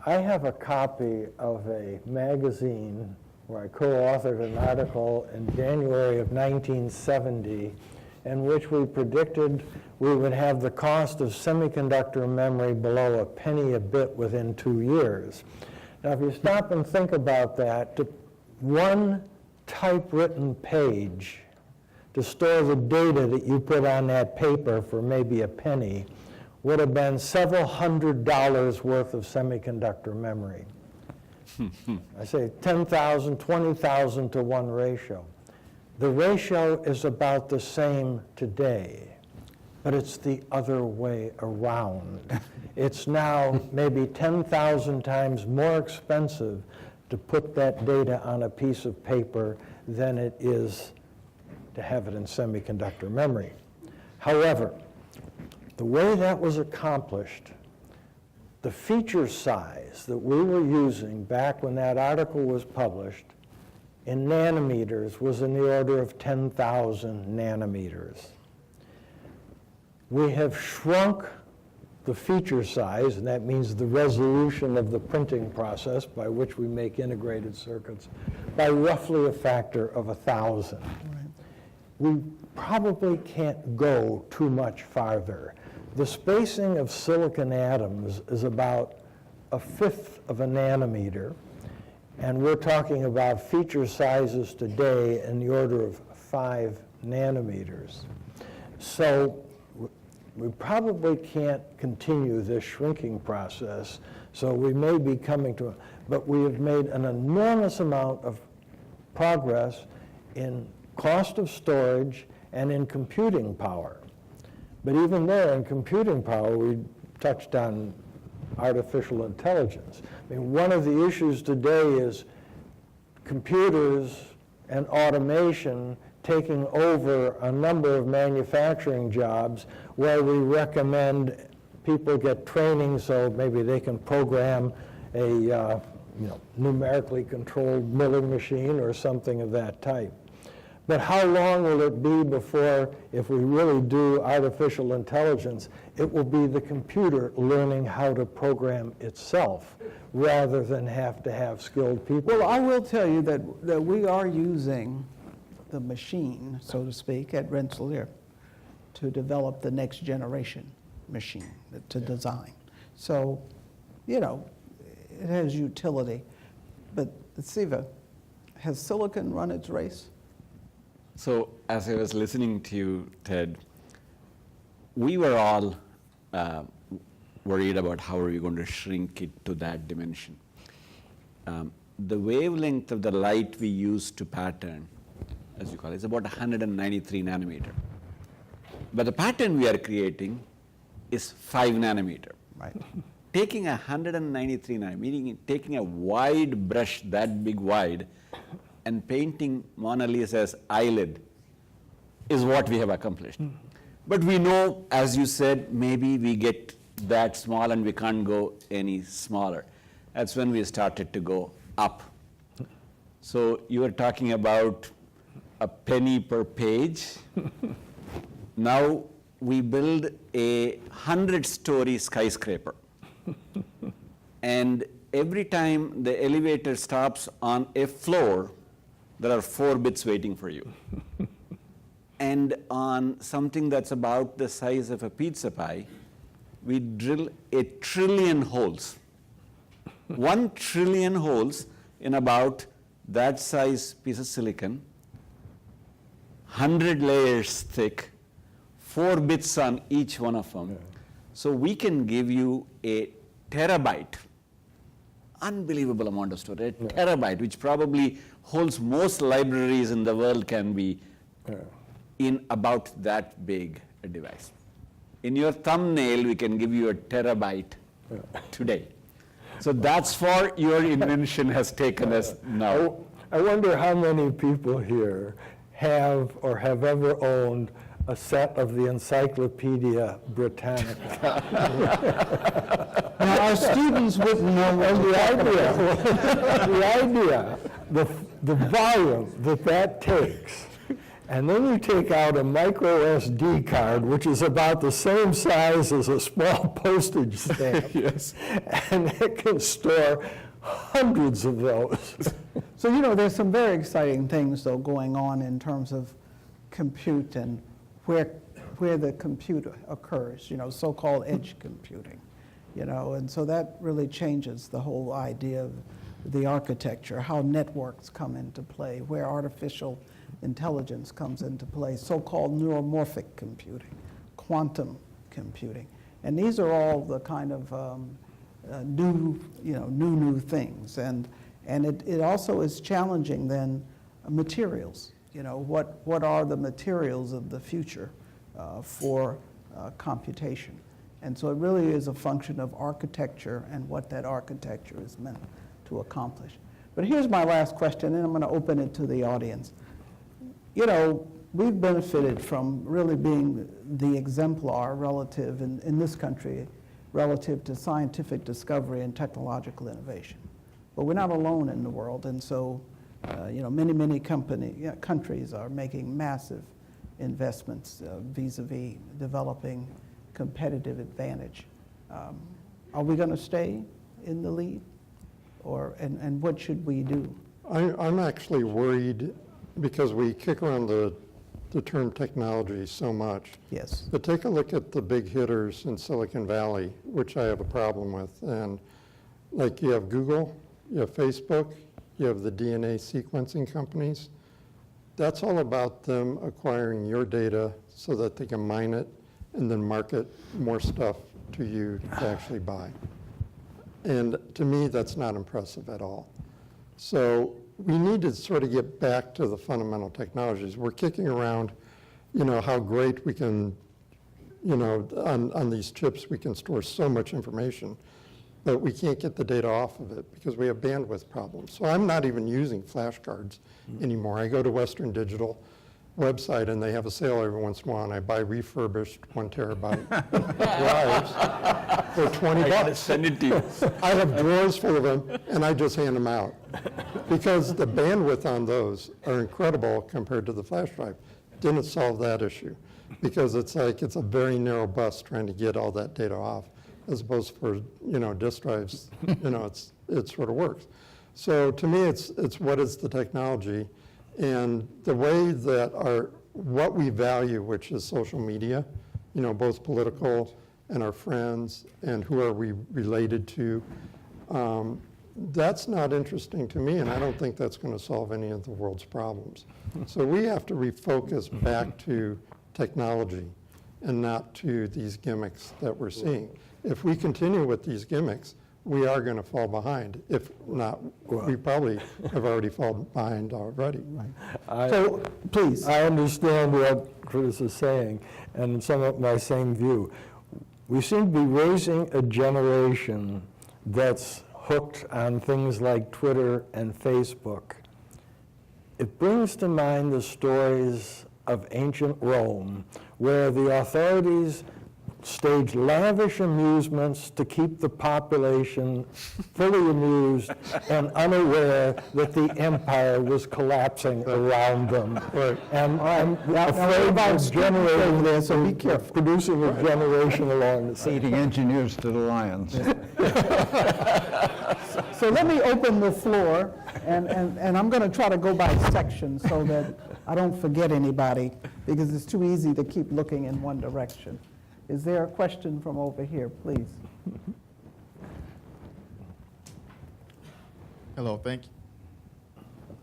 I have a copy of a magazine where I co-authored an article in January of 1970 in which we predicted we would have the cost of semiconductor memory below a penny a bit within 2 years. Now, if you stop and think about that, to one typewritten page to store the data that you put on that paper for maybe a penny would have been several $100s worth of semiconductor memory. I say 10,000, 20,000 to 1 ratio. The ratio is about the same today, but it's the other way around. It's now maybe 10,000 times more expensive to put that data on a piece of paper than it is to have it in semiconductor memory. However, the way that was accomplished, the feature size that we were using back when that article was published in nanometers was in the order of 10,000 nanometers. We have shrunk the feature size, and that means the resolution of the printing process by which we make integrated circuits, by roughly a factor of 1,000. We probably can't go too much farther. The spacing of silicon atoms is about 1/5 of a nanometer, and we're talking about feature sizes today in the order of 5 nanometers. So we probably can't continue this shrinking process, so we may be coming to, but we have made an enormous amount of progress in cost of storage and in computing power. But even there, in computing power, we touched on artificial intelligence. I mean, one of the issues today is computers and automation taking over a number of manufacturing jobs where we recommend people get training so maybe they can program a numerically controlled milling machine or something of that type. But how long will it be before, if we really do artificial intelligence, it will be the computer learning how to program itself rather than have to have skilled people? Well, I will tell you that we are using the machine, so to speak, at Rensselaer to develop the next generation machine to design. So, it has utility. But Siva, has silicon run its race? So as I was listening to you, Ted, we were all worried about how are we going to shrink it to that dimension. The wavelength of the light we use to pattern, as you call it, is about 193 nanometer. But the pattern we are creating is 5 nanometer. Right. Taking 193 nanometer, meaning taking a wide brush, that big wide, and painting Mona Lisa's eyelid is what we have accomplished. But we know, as you said, maybe we get that small and we can't go any smaller. That's when we started to go up. So you were talking about a penny per page. Now we build a 100-story skyscraper. And every time the elevator stops on a floor, there are 4 bits waiting for you. And on something that's about the size of a pizza pie, we drill 1 trillion holes. 1 trillion holes in about that size piece of silicon, 100 layers thick, 4 bits on each one of them. So we can give you a terabyte, unbelievable amount of storage, a terabyte, which probably holds most libraries in the world can be in about that big a device. In your thumbnail, we can give you a terabyte today. So that's far your invention has taken us now. I wonder how many people here have or have ever owned a set of the Encyclopedia Britannica. Now, our students wouldn't know what And you're talking about. the idea, the volume that takes, and then you take out a micro SD card, which is about the same size as a small postage stamp, Yes. and it can store hundreds of those. So, you know, there's some very exciting things, though, going on in terms of compute and where the compute occurs, you know, so-called edge computing, you know, and so that really changes the whole idea of the architecture, how networks come into play, where artificial intelligence comes into play, so-called neuromorphic computing, quantum computing. And these are all the kind of new things. And it also is challenging then materials. You know, what are the materials of the future for computation? And so it really is a function of architecture and what that architecture is meant to accomplish. But here's my last question, and I'm going to open it to the audience. You know, we've benefited from really being the exemplar relative in this country relative to scientific discovery and technological innovation. But we're not alone in the world, and so you know, many countries are making massive investments vis-a-vis developing competitive advantage. Are we going to stay in the lead, and what should we do? I'm actually worried because we kick around the term technology so much. Yes. But take a look at the big hitters in Silicon Valley, which I have a problem with. And like you have Google, you have Facebook, you have the DNA sequencing companies. That's all about them acquiring your data so that they can mine it and then market more stuff to you to actually buy. And to me, that's not impressive at all. So we need to sort of get back to the fundamental technologies. We're kicking around, you know, how great we can, you know, on these chips, we can store so much information, but we can't get the data off of it because we have bandwidth problems. So I'm not even using flashcards anymore. I go to Western Digital website and they have a sale every once in a while, and I buy refurbished 1 terabyte drives for $20. Send it to you. I have drawers full of them, and I just hand them out because the bandwidth on those are incredible compared to the flash drive. Didn't solve that issue because it's like it's a very narrow bus trying to get all that data off, as opposed for, you know, disk drives. You know, it sort of works. So to me, it's what is the technology, and the way that what we value, which is social media, you know, both political and our friends and who are we related to, that's not interesting to me, and I don't think that's going to solve any of the world's problems. So we have to refocus back to technology and not to these gimmicks that we're seeing. If we continue with these gimmicks, we are going to fall behind. If not, we probably have already fallen behind already. Right. So, please. I understand what Chris is saying, and some of my same view. We seem to be raising a generation that's hooked on things like Twitter and Facebook. It brings to mind the stories of ancient Rome, where the authorities staged lavish amusements to keep the population fully amused and unaware that the empire was collapsing around them. Right. And I'm afraid of generating this, so be careful. Producing a generation along the same. Feeding engineers to the lions. So let me open the floor, and I'm going to try to go by section so that I don't forget anybody, because it's too easy to keep looking in one direction. Is there a question from over here, please? Hello, thank you.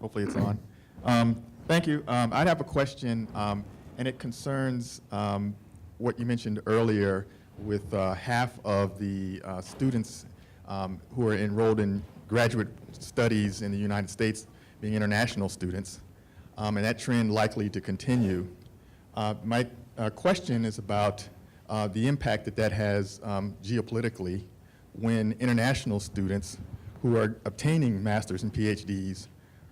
Hopefully it's on. Thank you. I'd have a question, and it concerns what you mentioned earlier with half of the students who are enrolled in graduate studies in the United States being international students, and that trend likely to continue. My question is about the impact that has geopolitically when international students who are obtaining masters and PhDs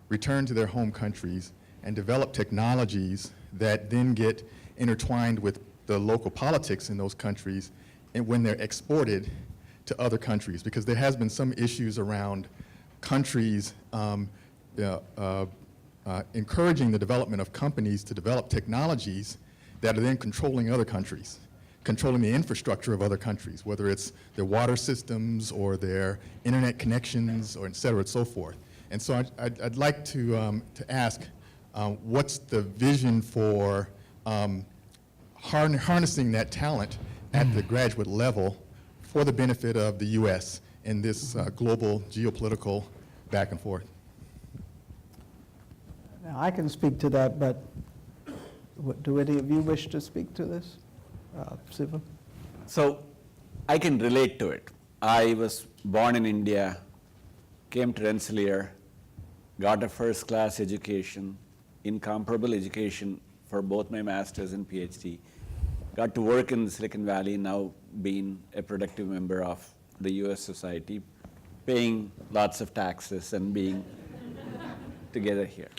return to their home countries and develop technologies that then get intertwined with the local politics in those countries, and when they're exported to other countries, because there has been some issues around countries encouraging the development of companies to develop technologies that are then controlling other countries, controlling the infrastructure of other countries, whether it's their water systems or their internet connections or et cetera and so forth. And so I'd like to ask, what's the vision for harnessing that talent at the graduate level for the benefit of the U.S. in this global geopolitical back and forth? Now, I can speak to that, but do any of you wish to speak to this? Siva? So I can relate to it. I was born in India, came to Rensselaer, got a first-class education, incomparable education for both my master's and Ph.D. Got to work in the Silicon Valley, now being a productive member of the U.S. society, paying lots of taxes and being together here.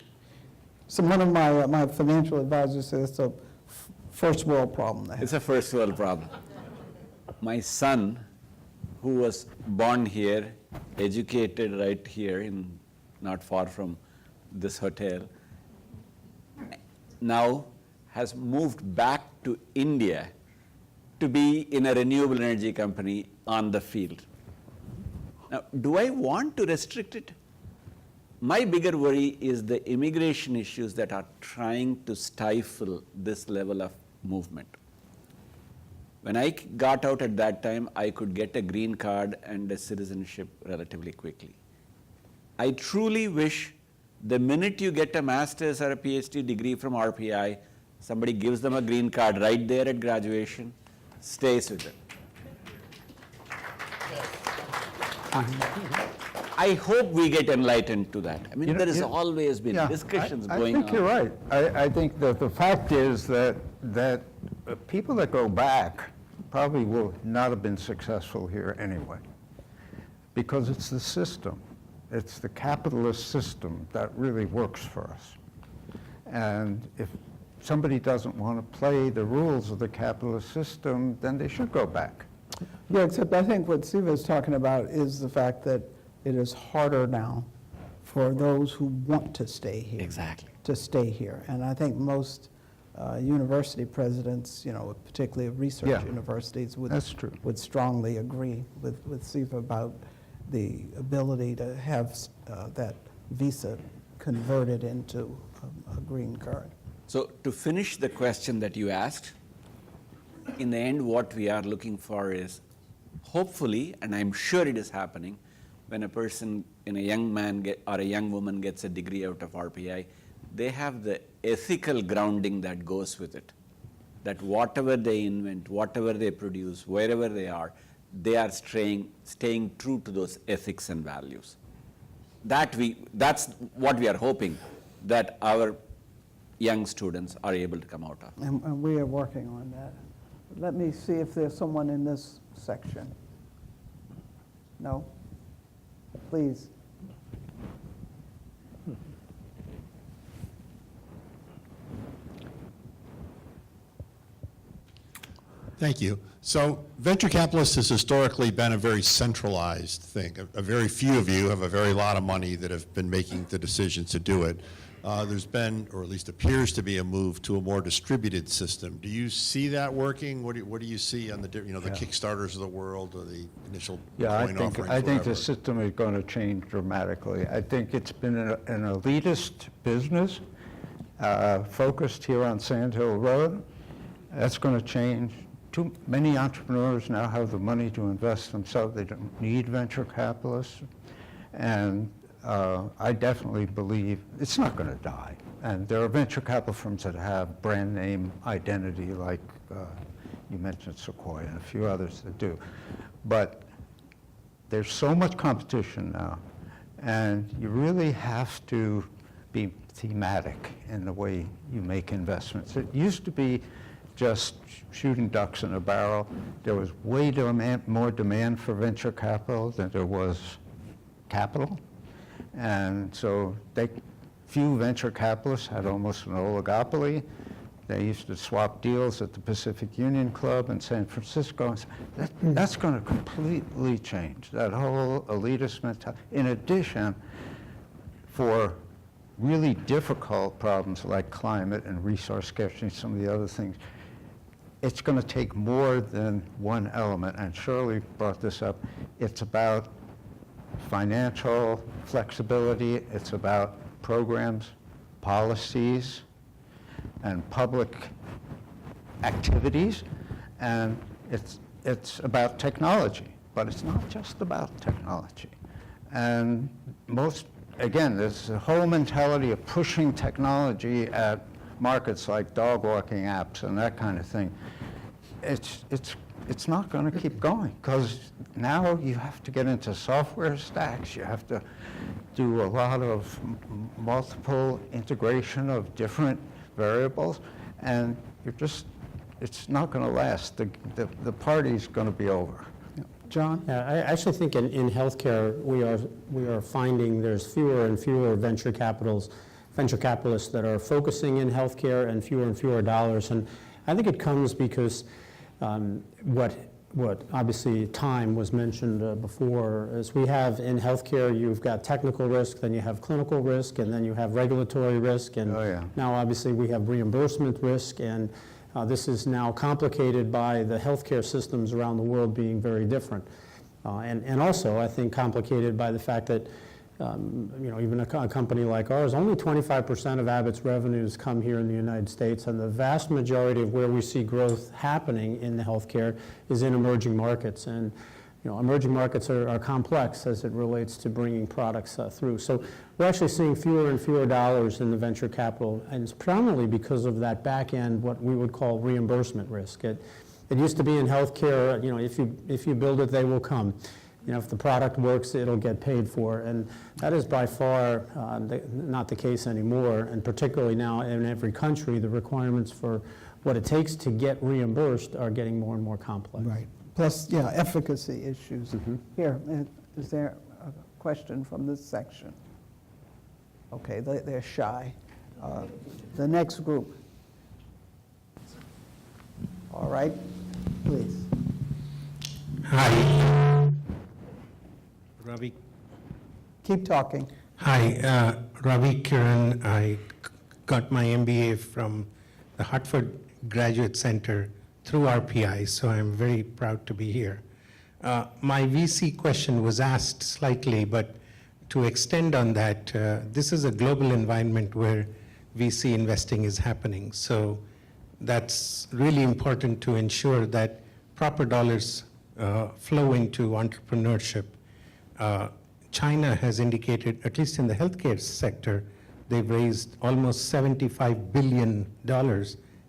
So one of my financial advisors says it's a first world problem. It's a first world problem. My son, who was born here, educated right here, not far from this hotel, now has moved back to India to be in a renewable energy company on the field. Now, do I want to restrict it? My bigger worry is the immigration issues that are trying to stifle this level of movement. When I got out at that time, I could get a green card and a citizenship relatively quickly. I truly wish the minute you get a master's or a PhD degree from RPI, somebody gives them a green card right there at graduation, stays with it. I hope we get enlightened to that. I mean, there has always been discussions going on. I think you're right. I think that the fact is that people that go back probably will not have been successful here anyway, because it's the system. It's the capitalist system that really works for us. And if somebody doesn't want to play the rules of the capitalist system, then they should go back. Yeah, except I think what Siva is talking about is the fact that it is harder now for those who want to stay here. Exactly. To stay here. And I think most university presidents, particularly of research universities, that's true. would strongly agree with Siva about the ability to have that visa converted into a green card. So to finish the question that you asked, in the end, what we are looking for is, hopefully, and I'm sure it is happening, when a person, a young man or a young woman gets a degree out of RPI, they have the ethical grounding that goes with it. That whatever they invent, whatever they produce, wherever they are staying true to those ethics and values. That's what we are hoping that our young students are able to come out of. And we are working on that. Let me see if there's someone in this section. No? Please. Thank you. So venture capitalists has historically been a very centralized thing. A very few of you have a very lot of money that have been making the decisions to do it. There's been, or at least appears to be, a move to a more distributed system. Do you see that working? What do you see on the the Kickstarters of the world or the initial coin offerings? I think the system is going to change dramatically. I think it's been an elitist business focused here on Sand Hill Road. That's going to change. Too many entrepreneurs now have the money to invest themselves. They don't need venture capitalists. And I definitely believe it's not going to die. And there are venture capital firms that have brand name identity, like you mentioned Sequoia and a few others that do. But there's so much competition now, and you really have to be thematic in the way you make investments. It used to be just shooting ducks in a barrel. There was way more demand for venture capital than there was capital. And so few venture capitalists had almost an oligopoly. They used to swap deals at the Pacific Union Club in San Francisco. That's going to completely change, that whole elitist mentality. In addition, for really difficult problems like climate and resource scarcity, some of the other things, it's going to take more than one element. And Shirley brought this up. It's about financial flexibility. It's about programs, policies, and public activities, and it's about technology, but it's not just about technology. And again, there's a whole mentality of pushing technology at markets like dog walking apps and that kind of thing. It's not going to keep going, because now you have to get into software stacks, you have to do a lot of multiple integration of different variables, and it's not going to last. The party's going to be over. John? Yeah, I actually think in healthcare, we are finding there's fewer and fewer venture capitalists that are focusing in healthcare, and fewer dollars. And I think it comes because what obviously time was mentioned before, is we have in healthcare, you've got technical risk, then you have clinical risk, and then you have regulatory risk, and now obviously we have reimbursement risk, and this is now complicated by the healthcare systems around the world being very different. And also, I think, complicated by the fact that even a company like ours, only 25% of Abbott's revenues come here in the United States, and the vast majority of where we see growth happening in the healthcare is in emerging markets. And emerging markets are complex as it relates to bringing products through. So we're actually seeing fewer and fewer dollars in the venture capital, and it's predominantly because of that back end, what we would call reimbursement risk. It used to be in healthcare, if you build it, they will come. If the product works, it'll get paid for. And that is by far not the case anymore. And particularly now in every country, the requirements for what it takes to get reimbursed are getting more and more complex. Right. Plus, efficacy issues. Here, is there a question from this section? Okay, they're shy. The next group. All right, please. Hi. Ravi. Keep talking. Hi, Ravi Kiran. I got my MBA from the Hartford Graduate Center through RPI, so I'm very proud to be here. My VC question was asked slightly, but to extend on that, this is a global environment where VC investing is happening. So that's really important to ensure that proper dollars flow into entrepreneurship. China has indicated, at least in the healthcare sector, they've raised almost $75 billion,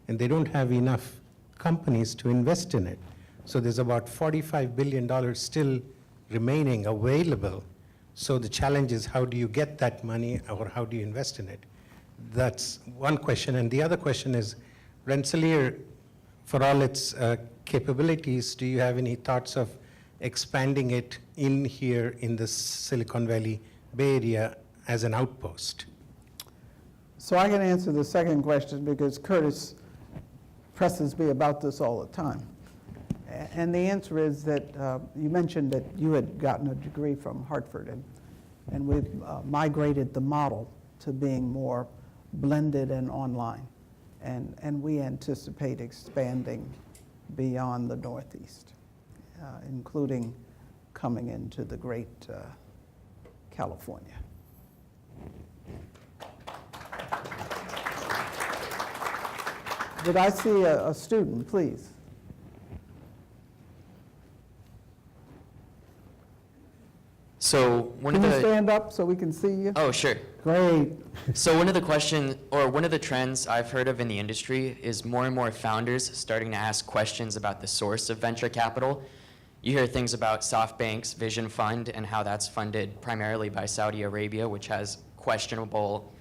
and they don't have enough companies to invest in it. So there's about $45 billion still remaining available. So the challenge is, how do you get that money, or how do you invest in it? That's one question. And the other question is, Rensselaer, for all its capabilities, do you have any thoughts of expanding it in here in the Silicon Valley Bay Area as an outpost? So I can answer the second question because Curtis presses me about this all the time. And the answer is that you mentioned that you had gotten a degree from Hartford, and we've migrated the model to being more blended and online. And we anticipate expanding beyond the Northeast, including coming into the great California. Did I see a student, please? So one Can of you the stand up so we can see you? oh sure. Great. So one of the questions, or one of the trends I've heard of in the industry is more and more founders starting to ask questions about the source of venture capital. You hear things about SoftBank's Vision Fund and how that's funded primarily by Saudi Arabia, which has questionable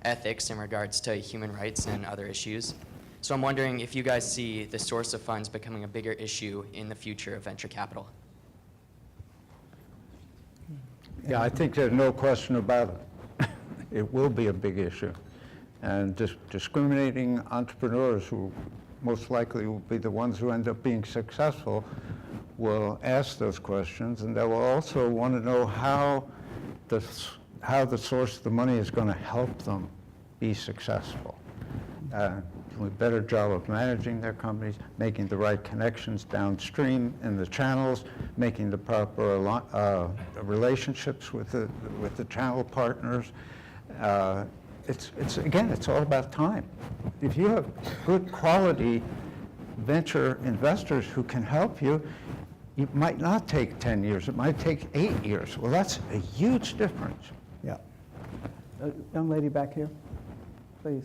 ethics in regards to human rights and other issues. So I'm wondering if you guys see the source of funds becoming a bigger issue in the future of venture capital. Yeah, I think there's no question about it. It will be a big issue. And discriminating entrepreneurs, who most likely will be the ones who end up being successful, will ask those questions, and they will also want to know how the source of the money is going to help them be successful. doing a better job of managing their companies, making the right connections downstream in the channels, making the proper relationships with the channel partners. It's all about time. If you have good quality venture investors who can help you, it might not take 10 years, it might take 8 years. Well, that's a huge difference. Yeah. Young lady back here, please.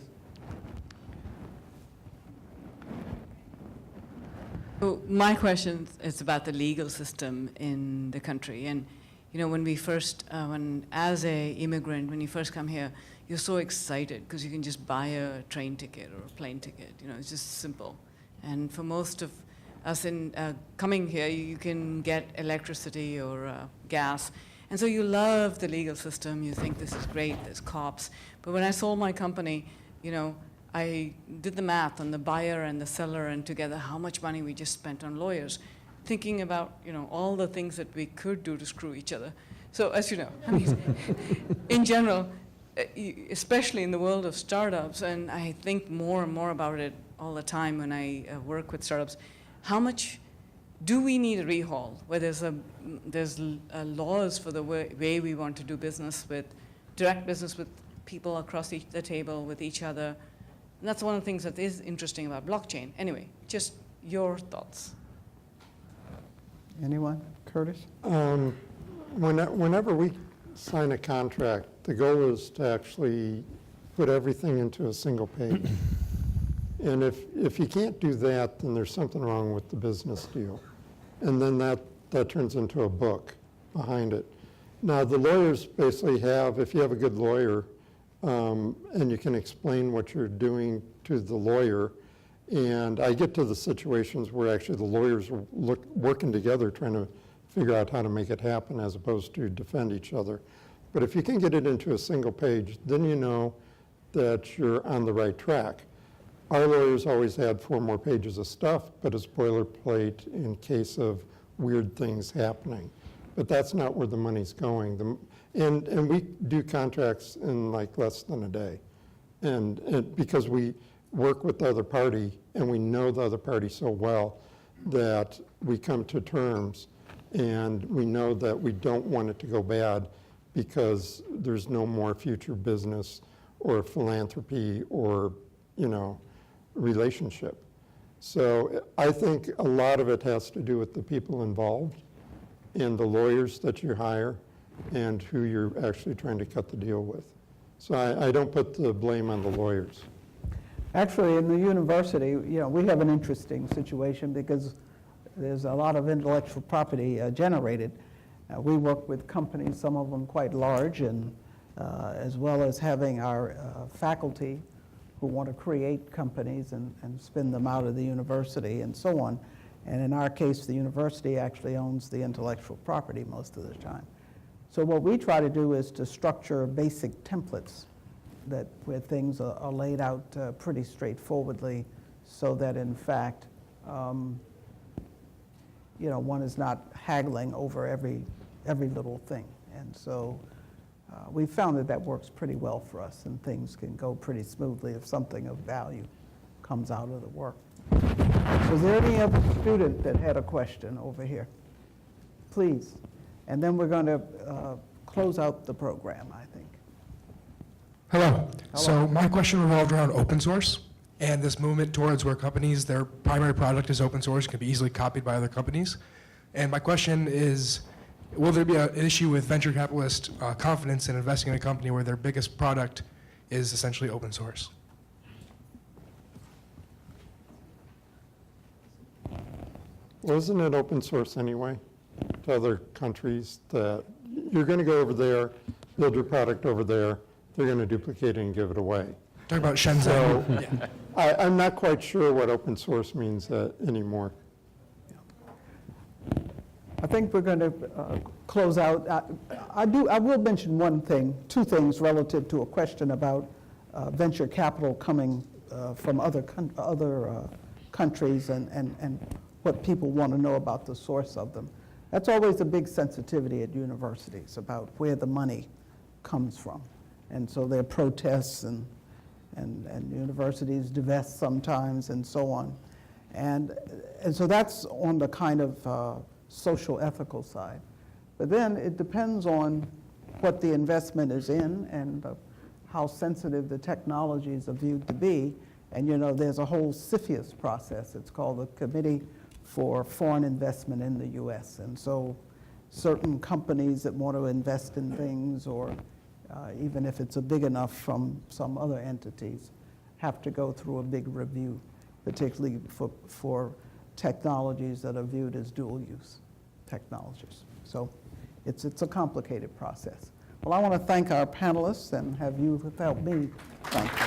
So my question is about the legal system in the country. And, you know, when we first, as a immigrant, when you first come here, you're so excited because you can just buy a train ticket or a plane ticket. You know, it's just simple. And for most of us in coming here, you can get electricity or gas. And so you love the legal system. You think this is great, there's cops. But when I sold my company, you know, I did the math on the buyer and the seller and together how much money we just spent on lawyers, thinking about, you know, all the things that we could do to screw each other. So as you know, I mean, in general, especially in the world of startups, and I think more and more about it all the time when I work with startups, how much do we need a rehaul where there's laws for the way we want to do business with, direct business with people across the table, with each other. And that's one of the things that is interesting about blockchain. Anyway, just your thoughts. Anyone? Curtis? Whenever we sign a contract, the goal is to actually put everything into a single page. And if you can't do that, then there's something wrong with the business deal. And then that turns into a book behind it. Now, the lawyers basically have, if you have a good lawyer, and you can explain what you're doing to the lawyer, and I get to the situations where actually the lawyers are working together trying to figure out how to make it happen as opposed to defend each other. But if you can get it into a single page, then you know that you're on the right track. Our lawyers always had 4 more pages of stuff, but it's boilerplate in case of weird things happening. But that's not where the money's going. And we do contracts in like less than a day. And because we work with the other party and we know the other party so well that we come to terms and we know that we don't want it to go bad because there's no more future business or philanthropy or, you know, relationship. So I think a lot of it has to do with the people involved and the lawyers that you hire and who you're actually trying to cut the deal with. So I don't put the blame on the lawyers. Actually, in the university, you know, we have an interesting situation because there's a lot of intellectual property generated. We work with companies, some of them quite large, and as well as having our faculty who want to create companies and spin them out of the university and so on. And in our case, the university actually owns the intellectual property most of the time. So what we try to do is to structure basic templates where things are laid out pretty straightforwardly so that in fact, you know, one is not haggling over every little thing. And so we found that works pretty well for us and things can go pretty smoothly if something of value comes out of the work. So is there any other student that had a question over here? Please. And then we're going to close out the program, I think. Hello. So my question revolved around open source and this movement towards where companies, their primary product is open source, can be easily copied by other companies. And my question is, will there be an issue with venture capitalist confidence in investing in a company where their biggest product is essentially open source? Well, isn't it open source anyway to other countries that you're going to go over there, build your product over there, they're going to duplicate it and give it away. Talking about Shenzhen. So Yeah. I'm not quite sure what open source means anymore. I think we're going to close out. I will mention two things relative to a question about venture capital coming from other countries and what people want to know about the source of them. That's always a big sensitivity at universities about where the money comes from. And so there are protests and and universities divest sometimes and so on. And so that's on the kind of social ethical side. But then it depends on what the investment is in and how sensitive the technologies are viewed to be. And you know, there's a whole CFIUS process. It's called the Committee for Foreign Investment in the U.S. And so certain companies that want to invest in things, or even if it's a big enough from some other entities, have to go through a big review, particularly for technologies that are viewed as dual use technologies. So it's a complicated process. Well, I want to thank our panelists and have you help me thank you.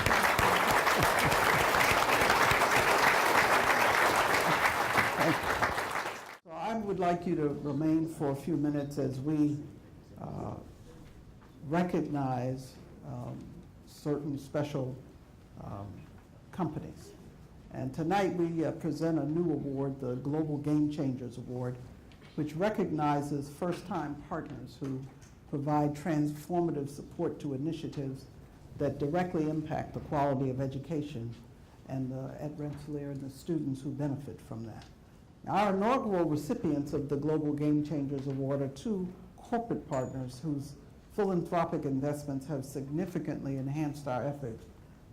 Thank you. So I would like you to remain for a few minutes as we recognize certain special companies. And tonight we present a new award, the Global Game Changers Award, which recognizes first-time partners who provide transformative support to initiatives that directly impact the quality of education and at Rensselaer and the students who benefit from that. Now, our inaugural recipients of the Global Game Changers Award are two corporate partners whose philanthropic investments have significantly enhanced our efforts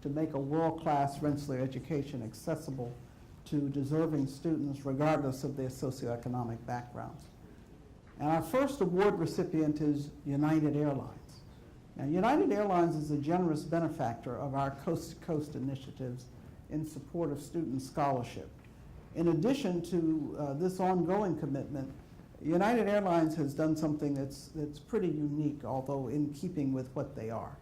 to make a world-class Rensselaer education accessible to deserving students regardless of their socioeconomic backgrounds. And our first award recipient is United Airlines. Now, United Airlines is a generous benefactor of our coast-to-coast initiatives in support of student scholarship. In addition to this ongoing commitment, United Airlines has done something that's pretty unique, although in keeping with what they are,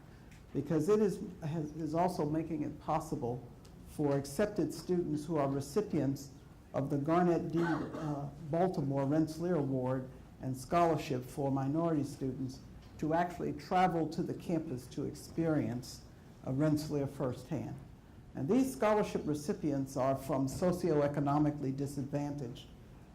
because it is also making it possible for accepted students who are recipients of the Garnett D. Baltimore Rensselaer Award and Scholarship for Minority Students to actually travel to the campus to experience Rensselaer firsthand. And these scholarship recipients are from socioeconomically disadvantaged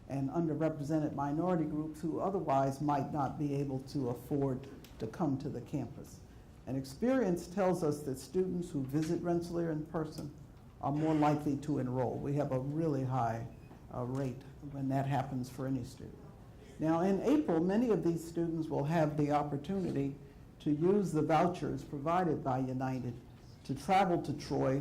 and underrepresented minority groups who otherwise might not be able to afford to come to the campus. And experience tells us that students who visit Rensselaer in person are more likely to enroll. We have a really high rate when that happens for any student. Now, in April, many of these students will have the opportunity to use the vouchers provided by United to travel to Troy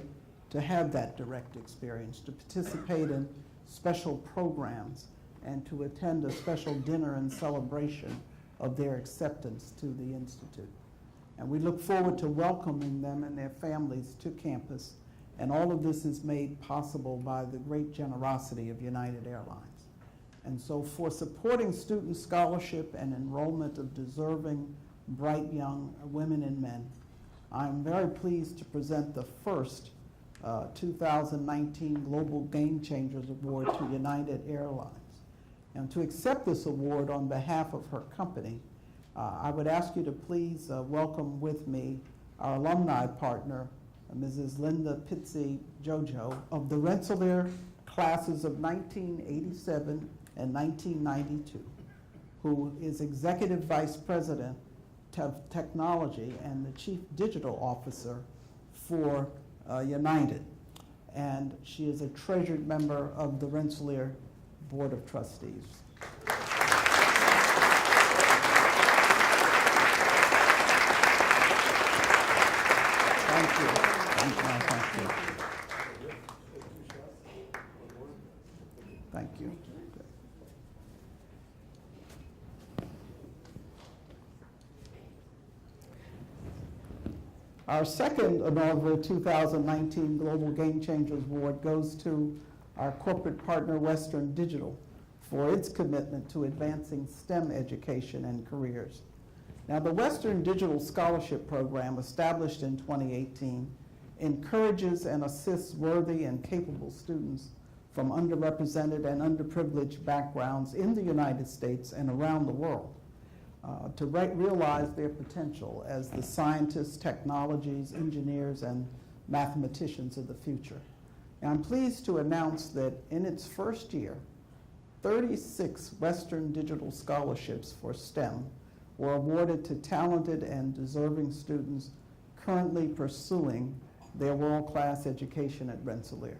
to have that direct experience, to participate in special programs, and to attend a special dinner and celebration of their acceptance to the Institute. And we look forward to welcoming them and their families to campus, and all of this is made possible by the great generosity of United Airlines. And so for supporting student scholarship and enrollment of deserving, bright young women and men, I'm very pleased to present the first 2019 Global Game Changers Award to United Airlines. And to accept this award on behalf of her company, I would ask you to please welcome with me our alumni partner, Mrs. Linda Pizzi Jojo of the Rensselaer classes of 1987 and 1992, who is Executive Vice President of Technology and the Chief Digital Officer for United. And she is a treasured member of the Rensselaer Board of Trustees. Thank you. Thank you. Thank you. Our second inaugural 2019 Global Game Changers Award goes to our corporate partner, Western Digital, for its commitment to advancing STEM education and careers. Now, the Western Digital Scholarship Program, established in 2018, encourages and assists worthy and capable students from underrepresented and underprivileged backgrounds in the United States and around the world to realize their potential as the scientists, technologies, engineers, and mathematicians of the future. And I'm pleased to announce that in its first year, 36 Western Digital Scholarships for STEM were awarded to talented and deserving students currently pursuing their world-class education at Rensselaer.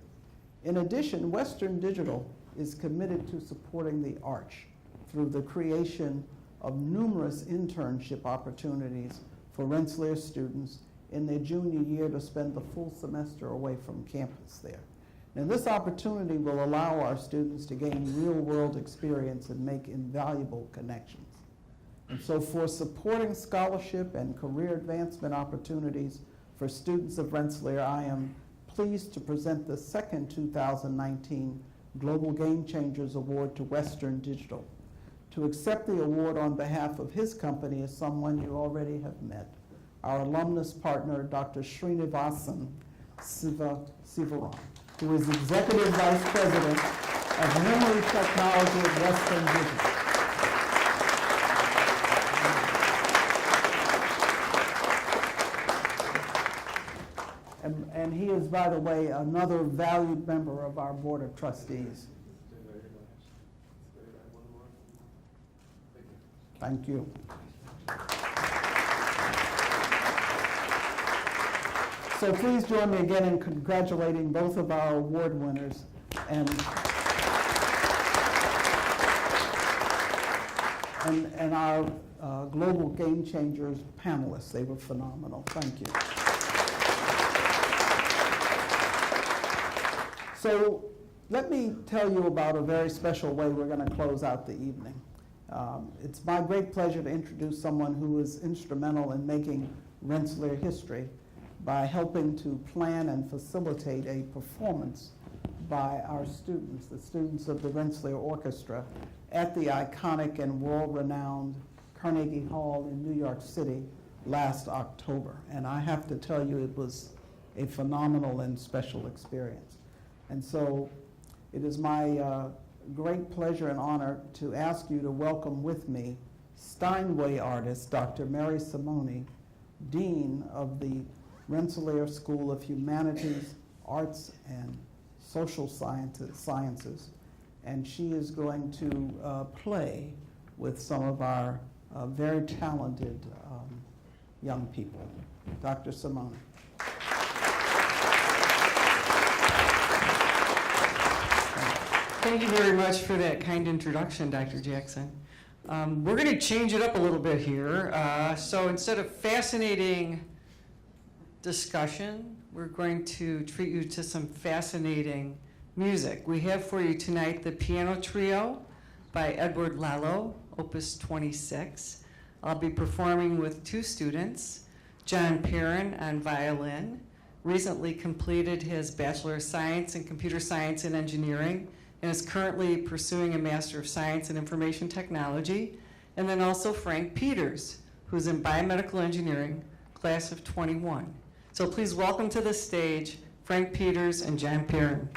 In addition, Western Digital is committed to supporting the Arch through the creation of numerous internship opportunities for Rensselaer students in their junior year to spend the full semester away from campus there. And this opportunity will allow our students to gain real-world experience and make invaluable connections. And so for supporting scholarship and career advancement opportunities for students of Rensselaer, I am pleased to present the second 2019 Global Game Changers Award to Western Digital. To accept the award on behalf of his company is someone you already have met, our alumnus partner, Dr. Srinivasan Sivaram, who is Executive Vice President of Memory Technology at Western Digital. And he is, by the way, another valued member of our Board of Trustees. Thank you. So please join me again in congratulating both of our award winners and our Global Game Changers panelists. They were phenomenal. Thank you. So let me tell you about a very special way we're going to close out the evening. It's my great pleasure to introduce someone who was instrumental in making Rensselaer history by helping to plan and facilitate a performance by our students, the students of the Rensselaer Orchestra, at the iconic and world-renowned Carnegie Hall in New York City last October. And I have to tell you, it was a phenomenal and special experience. And so it is my great pleasure and honor to ask you to welcome with me Steinway artist Dr. Mary Simone, Dean of the Rensselaer School of Humanities, Arts, and Social Sciences. And she is going to play with some of our very talented young people. Dr. Simone. Thank you very much for that kind introduction, Dr. Jackson. We're going to change it up a little bit here. So instead of fascinating discussion, we're going to treat you to some fascinating music. We have for you tonight the piano trio by Edward Lalo, Opus 26. I'll be performing with two students, John Perrin on violin, recently completed his Bachelor of Science in Computer Science and Engineering, and is currently pursuing a Master of Science in Information Technology. And then also Frank Peters, who's in Biomedical Engineering, class of 21. So please welcome to the stage Frank Peters and John Perrin.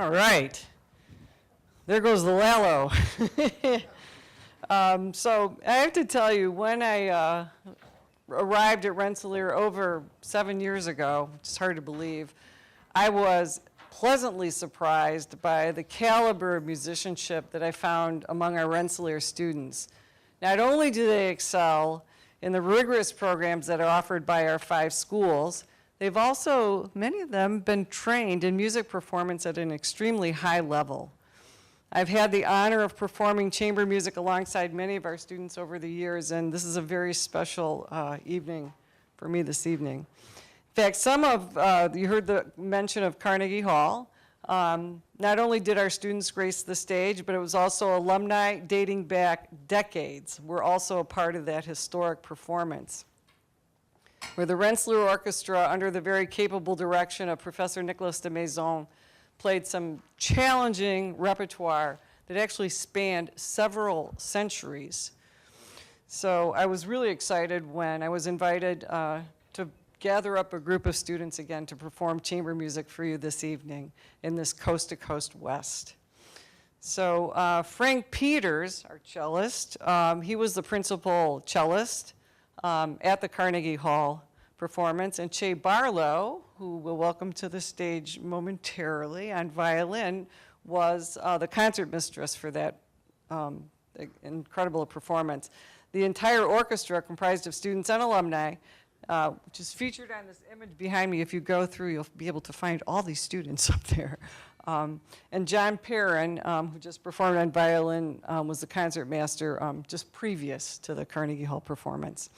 All right. There goes the Lalo. So I have to tell you, when I arrived at Rensselaer over 7 years ago, which is hard to believe, I was pleasantly surprised by the caliber of musicianship that I found among our Rensselaer students. Not only do they excel in the rigorous programs that are offered by our 5 schools, they've also, many of them, been trained in music performance at an extremely high level. I've had the honor of performing chamber music alongside many of our students over the years, and this is a very special evening for me this evening. In fact, some of, you heard the mention of Carnegie Hall. Not only did our students grace the stage, but it was also alumni dating back decades were also a part of that historic performance, where the Rensselaer Orchestra, under the very capable direction of Professor Nicolas de Maison, played some challenging repertoire that actually spanned several centuries. So I was really excited when I was invited to gather up a group of students again to perform chamber music for you this evening in this Coast to Coast West. So Frank Peters, our cellist, he was the principal cellist at the Carnegie Hall performance, and Che Barlow, who we'll welcome to the stage momentarily on violin, was the concert mistress for that incredible performance. The entire orchestra, comprised of students and alumni, which is featured on this image behind me. If you go through, you'll be able to find all these students up there. And John Perrin, who just performed on violin, was the concert master just previous to the Carnegie Hall performance.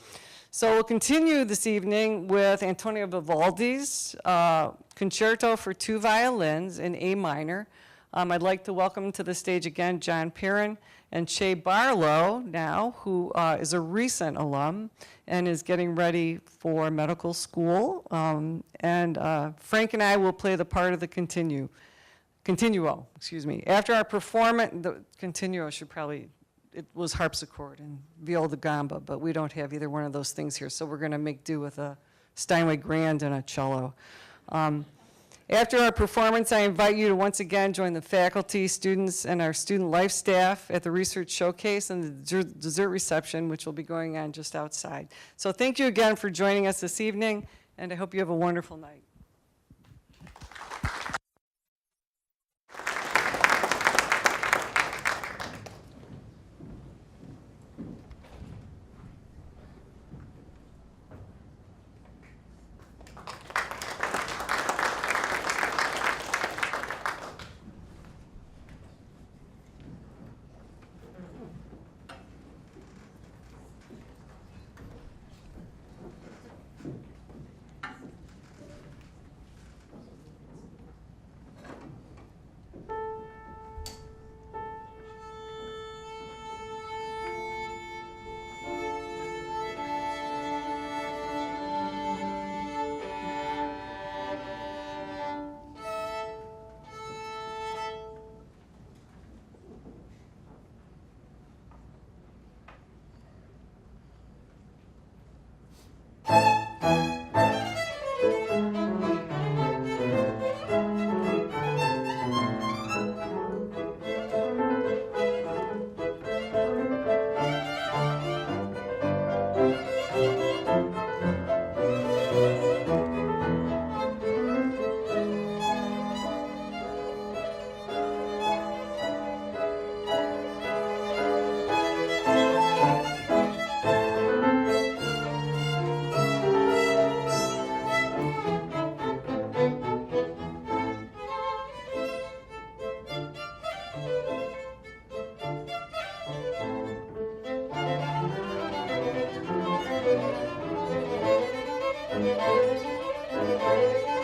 So we'll continue this evening with Antonio Vivaldi's Concerto for 2 Violins in A minor. I'd like to welcome to the stage again John Perrin and Che Barlow now, who is a recent alum and is getting ready for medical school. Frank and I will play the part of the continuo, excuse me. After our performance, the continuo should probably, it was harpsichord and viola da gamba, but we don't have either one of those things here, so we're going to make do with a Steinway Grand and a cello. After our performance, I invite you to once again join the faculty, students, and our student life staff at the research showcase and the dessert reception, which will be going on just outside. So thank you again for joining us this evening, and I hope you have a wonderful night. Thank you.